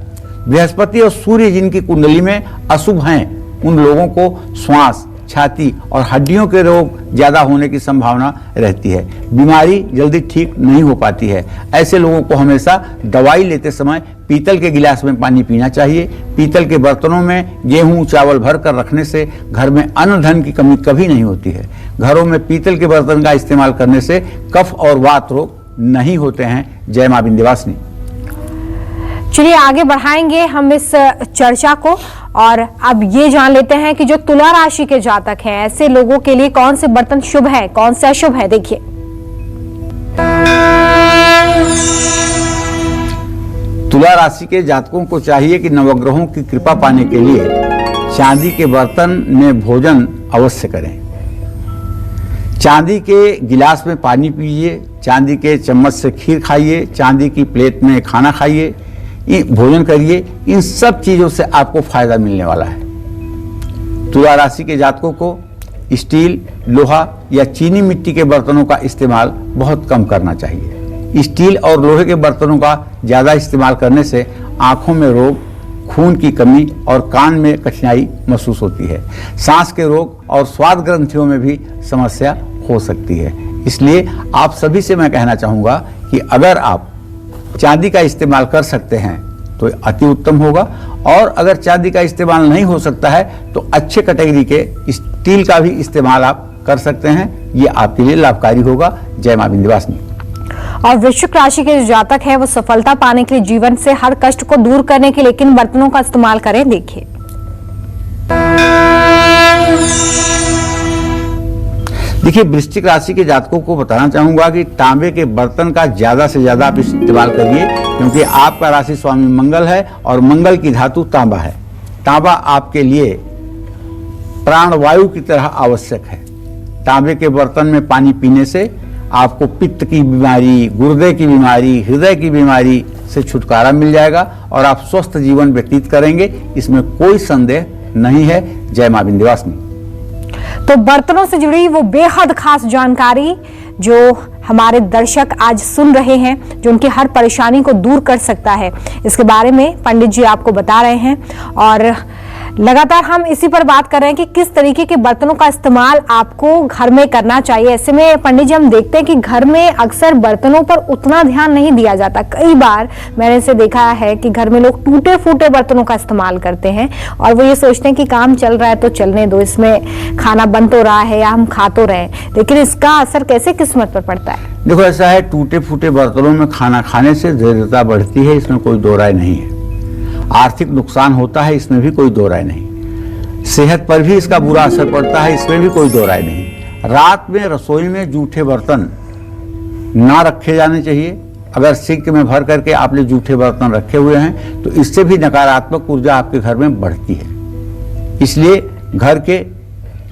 बृहस्पति और सूर्य जिनकी कुंडली में अशुभ हैं, उन लोगों को श्वास, छाती और हड्डियों के रोग ज्यादा होने की संभावना रहती है। बीमारी जल्दी ठीक नहीं हो पाती है। ऐसे लोगों को हमेशा दवाई लेते समय पीतल के गिलास में पानी पीना चाहिए। पीतल के बर्तनों में गेहूं चावल भर कर रखने से घर में अन्न धन की कमी कभी नहीं होती है। घरों में पीतल के बर्तन का इस्तेमाल करने से कफ और वात रोग नहीं होते हैं। जय मां विंध्यवासिनी। चलिए आगे बढ़ाएंगे हम इस चर्चा को और अब ये जान लेते हैं कि जो तुला राशि के जातक हैं ऐसे लोगों के लिए कौन से बर्तन शुभ है, कौन से अशुभ है। देखिए तुला राशि के जातकों को चाहिए कि नवग्रहों की कृपा पाने के लिए चांदी के बर्तन में भोजन अवश्य करें। चांदी के गिलास में पानी पीजिए, चांदी के चम्मच से खीर खाइए, चांदी की प्लेट में खाना खाइए, भोजन करिए। इन सब चीजों से आपको फायदा मिलने वाला है। तुला राशि के जातकों को स्टील, लोहा या चीनी मिट्टी के बर्तनों का इस्तेमाल बहुत कम करना चाहिए। स्टील और लोहे के बर्तनों का ज्यादा इस्तेमाल करने से आंखों में रोग, खून की कमी और कान में कठिनाई महसूस होती है। सांस के रोग और स्वाद ग्रंथियों में भी समस्या हो सकती है। इसलिए आप सभी से मैं कहना चाहूंगा कि अगर आप चांदी का इस्तेमाल कर सकते हैं तो अति उत्तम होगा, और अगर चांदी का इस्तेमाल नहीं हो सकता है तो अच्छे कैटेगरी के स्टील का भी इस्तेमाल आप कर सकते हैं। ये आपके लिए लाभकारी होगा। जय मां विंध्यवासिनी। और वृश्चिक राशि के जो जातक है वो सफलता पाने के लिए जीवन से हर कष्ट को दूर करने के लिए किन बर्तनों का इस्तेमाल करें। देखिए वृश्चिक राशि के जातकों को बताना चाहूंगा कि तांबे के बर्तन का ज्यादा से ज्यादा आप इस्तेमाल करिए, क्योंकि आपका राशि स्वामी मंगल है और मंगल की धातु तांबा है। तांबा आपके लिए प्राणवायु की तरह आवश्यक है। तांबे के बर्तन में पानी पीने से आपको पित्त की बीमारी, गुर्दे की बीमारी, हृदय की बीमारी से छुटकारा मिल जाएगा और आप स्वस्थ जीवन व्यतीत करेंगे, इसमें कोई संदेह नहीं है। जय मां विंध्यवासिनी। तो बर्तनों से जुड़ी वो बेहद खास जानकारी जो हमारे दर्शक आज सुन रहे हैं, जो उनकी हर परेशानी को दूर कर सकता है, इसके बारे में पंडित जी आपको बता रहे हैं। और लगातार हम इसी पर बात कर रहे हैं कि किस तरीके के बर्तनों का इस्तेमाल आपको घर में करना चाहिए। ऐसे में पंडित जी हम देखते हैं कि घर में अक्सर बर्तनों पर उतना ध्यान नहीं दिया जाता। कई बार मैंने इसे देखा है कि घर में लोग टूटे फूटे बर्तनों का इस्तेमाल करते हैं और वो ये सोचते हैं कि काम चल रहा है तो चलने दो, इसमें खाना बन तो रहा है या हम खा तो रहे हैं, लेकिन इसका असर कैसे किस्मत पर पड़ता है। देखो ऐसा है, टूटे फूटे बर्तनों में खाना खाने से दरिद्रता बढ़ती है, इसमें कोई दो राय नहीं है। आर्थिक नुकसान होता है, इसमें भी कोई दो राय नहीं। सेहत पर भी इसका बुरा असर पड़ता है, इसमें भी कोई दो राय नहीं। रात में रसोई में जूठे बर्तन ना रखे जाने चाहिए। अगर सिंक में भर करके आपने जूठे बर्तन रखे हुए हैं तो इससे भी नकारात्मक ऊर्जा आपके घर में बढ़ती है। इसलिए घर के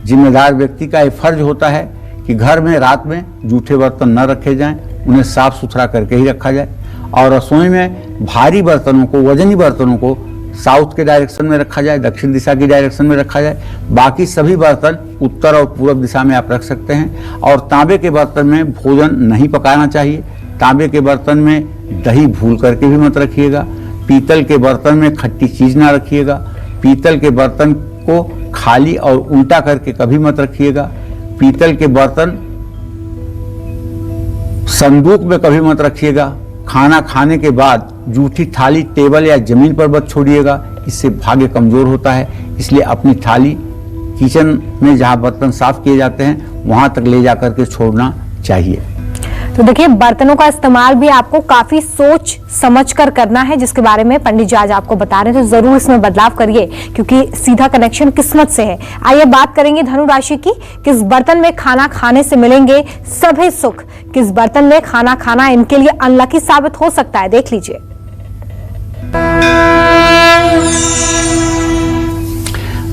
जिम्मेदार व्यक्ति का यह फर्ज होता है कि घर में रात में जूठे बर्तन न रखे जाएं, उन्हें साफ सुथरा करके ही रखा जाए। और रसोई में भारी बर्तनों को, वजनी बर्तनों को साउथ के डायरेक्शन में रखा जाए, दक्षिण दिशा की डायरेक्शन में रखा जाए। बाकी सभी बर्तन उत्तर और पूर्व दिशा में आप रख सकते हैं। और तांबे के बर्तन में भोजन नहीं पकाना चाहिए। तांबे के बर्तन में दही भूल करके भी मत रखिएगा। पीतल के बर्तन में खट्टी चीज ना रखिएगा। पीतल के बर्तन को खाली और उल्टा करके कभी मत रखिएगा। पीतल के बर्तन संदूक में कभी मत रखिएगा। खाना खाने के बाद जूठी थाली टेबल या जमीन पर मत छोड़िएगा, इससे भाग्य कमजोर होता है। इसलिए अपनी थाली किचन में जहां बर्तन साफ किए जाते हैं वहां तक ले जाकर के छोड़ना चाहिए। तो देखिए बर्तनों का इस्तेमाल भी आपको काफी सोच समझ कर करना है, जिसके बारे में पंडित जी आज आपको बता रहे हैं। तो जरूर इसमें बदलाव करिए क्योंकि सीधा कनेक्शन किस्मत से है। आइए बात करेंगे धनु राशि की। किस बर्तन में खाना खाने से मिलेंगे सभी सुख, किस बर्तन में खाना खाना इनके लिए अनलकी साबित हो सकता है, देख लीजिए।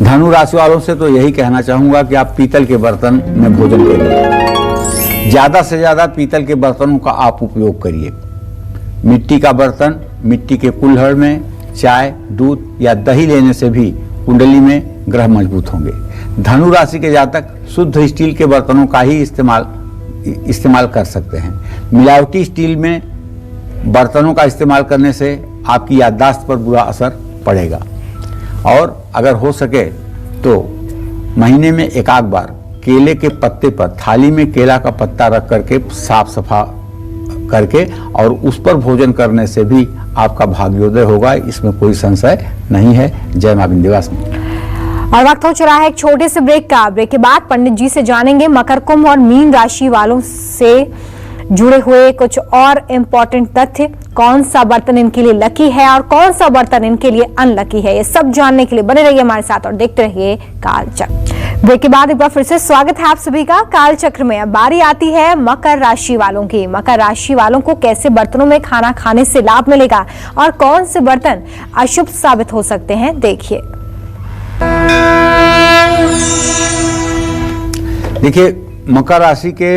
धनु राशि वालों से तो यही कहना चाहूंगा कि आप पीतल के बर्तन में भोजन करिए। ज्यादा से ज्यादा पीतल के बर्तनों का आप उपयोग करिए। मिट्टी का बर्तन, मिट्टी के कुल्हड़ में चाय, दूध या दही लेने से भी कुंडली में ग्रह मजबूत होंगे। धनु राशि के जातक शुद्ध स्टील के बर्तनों का ही इस्तेमाल कर सकते हैं। मिलावटी स्टील में बर्तनों का इस्तेमाल करने से आपकी याददाश्त पर बुरा असर पड़ेगा। और अगर हो सके तो महीने में एक आध बार केले के पत्ते पर थाली में केला का पत्ता रख करके साफ सफा करके और उस पर भोजन करने से भी आपका भाग्योदय होगा, इसमें कोई संशय नहीं है। जय मां विंध्यवासिनी। और वक्त हो चला है एक छोटे से ब्रेक का। ब्रेक के बाद पंडित जी से जानेंगे मकर, कुंभ और मीन राशि वालों से जुड़े हुए कुछ और इम्पोर्टेंट तथ्य, कौन सा बर्तन इनके लिए लकी है और कौन सा बर्तन इनके लिए अनलकी है, ये सब जानने के लिए बने रहिए हमारे साथ और देखते रहिए कालचक्र। ब्रेक के बाद एक बार फिर से स्वागत है आप सभी का कालचक्र में। अब बारी आती है मकर राशि वालों की। मकर राशि वालों को कैसे बर्तनों में खाना खाने से लाभ मिलेगा और कौन से बर्तन अशुभ साबित हो सकते हैं, देखिए। देखिए, मकर राशि के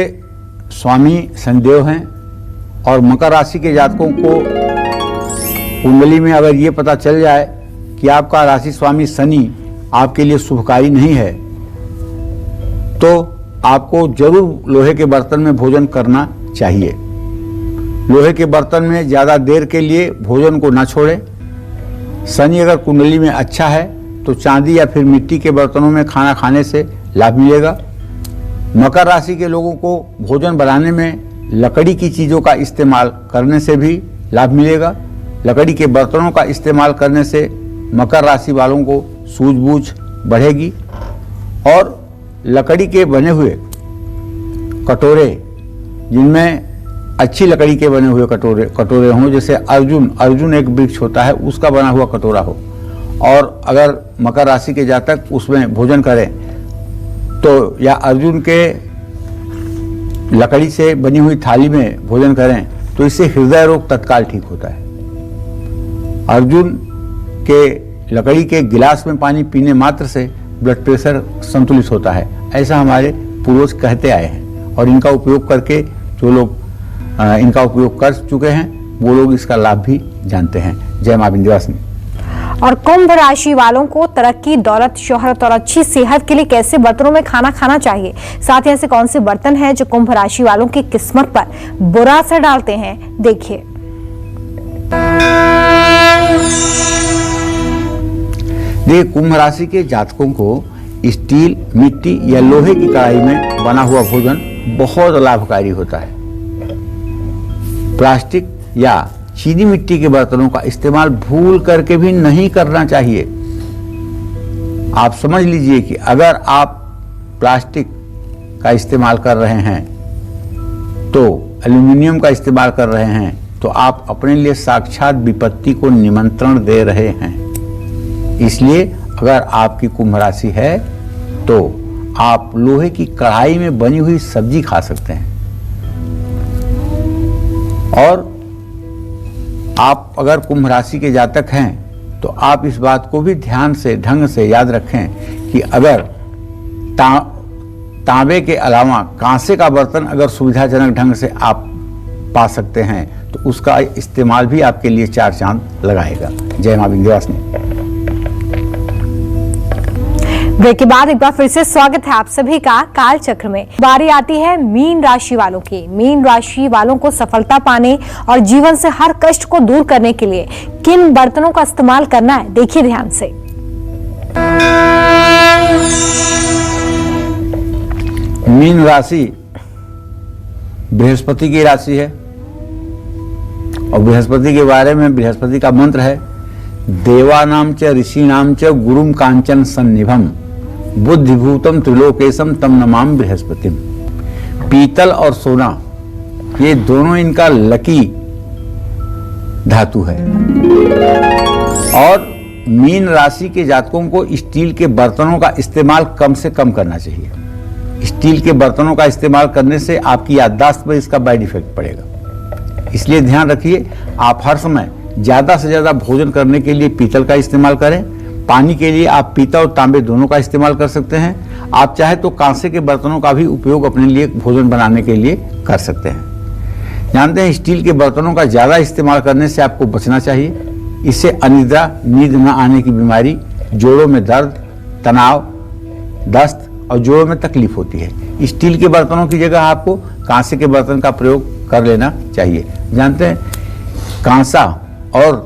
स्वामी शनिदेव हैं और मकर राशि के जातकों को कुंडली में अगर ये पता चल जाए कि आपका राशि स्वामी शनि आपके लिए शुभकारी नहीं है तो आपको जरूर लोहे के बर्तन में भोजन करना चाहिए। लोहे के बर्तन में ज़्यादा देर के लिए भोजन को न छोड़ें। शनि अगर कुंडली में अच्छा है तो चांदी या फिर मिट्टी के बर्तनों में खाना खाने से लाभ मिलेगा। मकर राशि के लोगों को भोजन बनाने में लकड़ी की चीज़ों का इस्तेमाल करने से भी लाभ मिलेगा। लकड़ी के बर्तनों का इस्तेमाल करने से मकर राशि वालों को सूझबूझ बढ़ेगी और लकड़ी के बने हुए कटोरे, जिनमें अच्छी लकड़ी के बने हुए कटोरे हों, जैसे अर्जुन एक वृक्ष होता है उसका बना हुआ कटोरा हो, और अगर मकर राशि के जातक उसमें भोजन करें तो या अर्जुन के लकड़ी से बनी हुई थाली में भोजन करें तो इससे हृदय रोग तत्काल ठीक होता है। अर्जुन के लकड़ी के गिलास में पानी पीने मात्र से ब्लड प्रेशर संतुलित होता है, ऐसा हमारे पूर्वज कहते आए हैं और इनका उपयोग करके जो लोग इनका उपयोग कर चुके हैं वो लोग इसका लाभ भी जानते हैं। जय मां विंध्यवासिनी। और कुंभ राशि वालों को तरक्की, दौलत, शोहरत और अच्छी सेहत के लिए कैसे बर्तनों में खाना खाना चाहिए, साथ ही ऐसे कौन से बर्तन हैं जो कुंभ राशि वालों की किस्मत पर बुरा असर डालते हैं, देखिए। कुंभ राशि के जातकों को स्टील, मिट्टी या लोहे की कढ़ाई में बना हुआ भोजन बहुत लाभकारी होता है। प्लास्टिक या चीनी मिट्टी के बर्तनों का इस्तेमाल भूल करके भी नहीं करना चाहिए। आप समझ लीजिए कि अगर आप प्लास्टिक का इस्तेमाल कर रहे हैं तो एल्युमिनियम का इस्तेमाल कर रहे हैं तो आप अपने लिए साक्षात विपत्ति को निमंत्रण दे रहे हैं। इसलिए अगर आपकी कुंभ राशि है तो आप लोहे की कढ़ाई में बनी हुई सब्जी खा सकते हैं। और आप अगर कुंभ राशि के जातक हैं तो आप इस बात को भी ध्यान से, ढंग से याद रखें कि अगर तांबे के अलावा कांसे का बर्तन अगर सुविधाजनक ढंग से आप पा सकते हैं तो उसका इस्तेमाल भी आपके लिए 4 चांद लगाएगा। जय मां विंध्यवासिनी। ब्रेक के बाद एक बार फिर से स्वागत है आप सभी का कालचक्र में। बारी आती है मीन राशि वालों की। मीन राशि वालों को सफलता पाने और जीवन से हर कष्ट को दूर करने के लिए किन बर्तनों का इस्तेमाल करना है, देखिए ध्यान से। मीन राशि बृहस्पति की राशि है और बृहस्पति के बारे में बृहस्पति का मंत्र है, देवानाम च ऋषिणाम च गुरुम कांचन सन्निभम बुद्धिभूतम त्रिलोकेशम तम नमाम बृहस्पतिम। पीतल और सोना ये दोनों इनका लकी धातु है। और मीन राशि के जातकों को स्टील के बर्तनों का इस्तेमाल कम से कम करना चाहिए। स्टील के बर्तनों का इस्तेमाल करने से आपकी याददाश्त पर इसका बैड इफेक्ट पड़ेगा। इसलिए ध्यान रखिए, आप हर समय ज़्यादा से ज़्यादा भोजन करने के लिए पीतल का इस्तेमाल करें। पानी के लिए आप पीतल और तांबे दोनों का इस्तेमाल कर सकते हैं। आप चाहे तो कांसे के बर्तनों का भी उपयोग अपने लिए भोजन बनाने के लिए कर सकते हैं। जानते हैं, स्टील के बर्तनों का ज़्यादा इस्तेमाल करने से आपको बचना चाहिए। इससे अनिद्रा, नींद न आने की बीमारी, जोड़ों में दर्द, तनाव, दस्त और जोड़ों में तकलीफ होती है। स्टील के बर्तनों की जगह आपको कांसे के बर्तन का प्रयोग कर लेना चाहिए। जानते हैं, कांसा और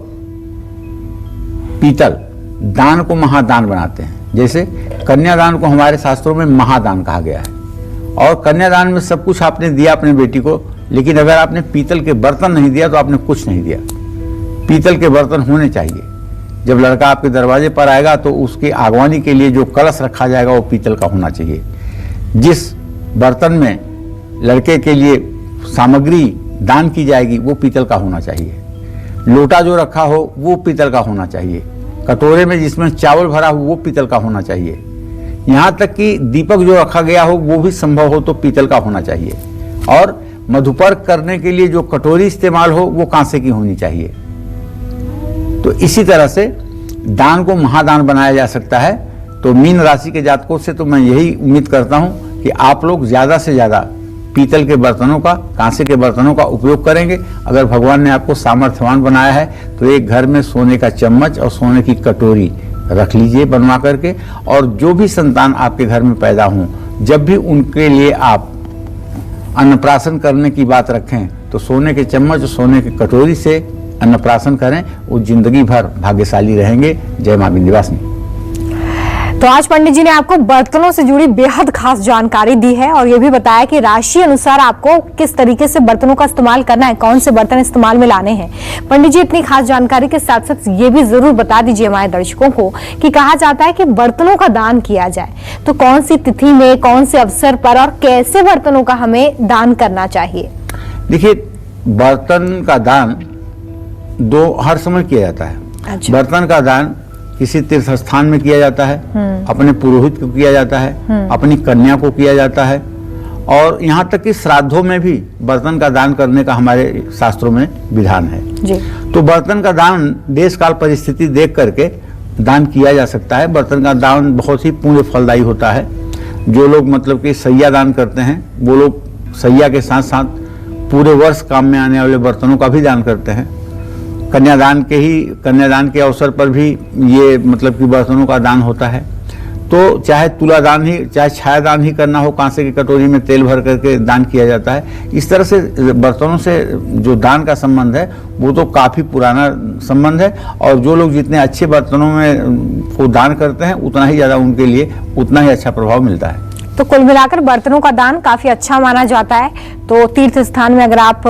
पीतल दान को महादान बनाते हैं। जैसे कन्यादान को हमारे शास्त्रों में महादान कहा गया है। और कन्यादान में सब कुछ आपने दिया अपने बेटी को, लेकिन अगर आपने पीतल के बर्तन नहीं दिया तो आपने कुछ नहीं दिया। पीतल के बर्तन होने चाहिए। जब लड़का आपके दरवाजे पर आएगा तो उसकी आगवानी के लिए जो कलश रखा जाएगा वो पीतल का होना चाहिए। जिस बर्तन में लड़के के लिए सामग्री दान की जाएगी वो पीतल का होना चाहिए। लोटा जो रखा हो वो पीतल का होना चाहिए। कटोरे में जिसमें चावल भरा हो वो पीतल का होना चाहिए। यहाँ तक कि दीपक जो रखा गया हो वो भी संभव हो तो पीतल का होना चाहिए। और मधुपर्क करने के लिए जो कटोरी इस्तेमाल हो वो कांसे की होनी चाहिए। तो इसी तरह से दान को महादान बनाया जा सकता है। तो मीन राशि के जातकों से तो मैं यही उम्मीद करता हूँ कि आप लोग ज़्यादा से ज़्यादा पीतल के बर्तनों का, कांसे के बर्तनों का उपयोग करेंगे। अगर भगवान ने आपको सामर्थ्यवान बनाया है तो एक घर में सोने का चम्मच और सोने की कटोरी रख लीजिए बनवा करके। और जो भी संतान आपके घर में पैदा हों, जब भी उनके लिए आप अन्नप्राशन करने की बात रखें तो सोने के चम्मच और सोने की कटोरी से अन्नप्राशन करें। वो जिंदगी भर भाग्यशाली रहेंगे। जय मां विंध्यवासिनी। तो आज पंडित जी ने आपको बर्तनों से जुड़ी बेहद खास जानकारी दी है और ये भी बताया कि राशि अनुसार आपको किस तरीके से बर्तनों का इस्तेमाल करना है, कौन से बर्तन इस्तेमाल में लाने हैं। पंडित जी इतनी खास जानकारी के साथ साथ ये भी जरूर बता दीजिए हमारे दर्शकों को कि कहा जाता है कि बर्तनों का दान किया जाए तो कौन सी तिथि में, कौन से अवसर पर और कैसे बर्तनों का हमें दान करना चाहिए। देखिए, बर्तन का दान हर समय किया जाता है। अच्छा। बर्तन का दान किसी तीर्थ स्थान में किया जाता है, अपने पुरोहित को किया जाता है, अपनी कन्या को किया जाता है, और यहाँ तक कि श्राद्धों में भी बर्तन का दान करने का हमारे शास्त्रों में विधान है जी। तो बर्तन का दान देश काल परिस्थिति देख करके दान किया जा सकता है। बर्तन का दान बहुत ही पुण्य फलदायी होता है। जो लोग मतलब कि सैया दान करते हैं वो लोग सैया के साथ साथ पूरे वर्ष काम में आने वाले बर्तनों का भी दान करते हैं। कन्यादान के अवसर पर भी ये मतलब कि बर्तनों का दान होता है। तो चाहे तुलादान ही, चाहे छायादान ही करना हो, कांसे की कटोरी में तेल भर करके दान किया जाता है। इस तरह से बर्तनों से जो दान का संबंध है वो तो काफ़ी पुराना संबंध है। और जो लोग जितने अच्छे बर्तनों में को दान करते हैं उतना ही ज़्यादा उनके लिए उतना ही अच्छा प्रभाव मिलता है। तो कुल मिलाकर बर्तनों का दान काफी अच्छा माना जाता है। तो तीर्थ स्थान में अगर आप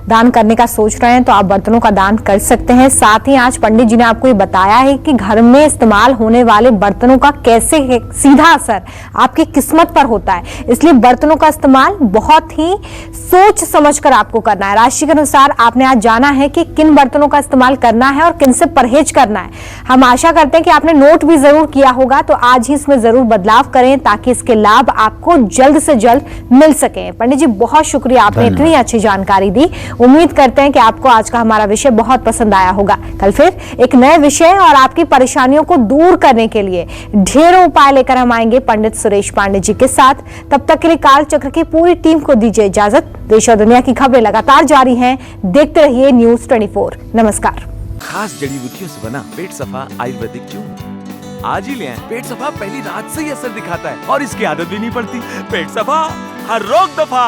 दान करने का सोच रहे हैं तो आप बर्तनों का दान कर सकते हैं। साथ ही आज पंडित जी ने आपको ये बताया है कि घर में इस्तेमाल होने वाले बर्तनों का कैसे सीधा असर आपकी किस्मत पर होता है, इसलिए बर्तनों का इस्तेमाल बहुत ही सोच समझकर आपको करना है। राशि के अनुसार आपने आज जाना है कि किन बर्तनों का इस्तेमाल करना है और किन से परहेज करना है। हम आशा करते हैं कि आपने नोट भी जरूर किया होगा, तो आज ही इसमें जरूर बदलाव करें ताकि इसके लाभ आपको जल्द से जल्द मिल सके। पंडित जी बहुत शुक्रिया, आपने इतनी अच्छी जानकारी दी। उम्मीद करते हैं कि आपको आज का हमारा विषय बहुत पसंद आया होगा। कल फिर एक नए विषय और आपकी परेशानियों को दूर करने के लिए ढेरों उपाय लेकर हम आएंगे पंडित सुरेश पांडे जी के साथ। तब तक के लिए काल चक्र की पूरी टीम को दीजिए इजाजत। देश और दुनिया की खबरें लगातार जारी हैं, देखते रहिए न्यूज़ 24। नमस्कार। खास जड़ी बूटियों से बना पेट सफा आयुर्वेदिक चूर्ण आज ही ले आएं। पेट सफा पहली रात से ही असर दिखाता है और इसकी आदत भी नहीं पड़ती। पेट सफा हर रोग दफा।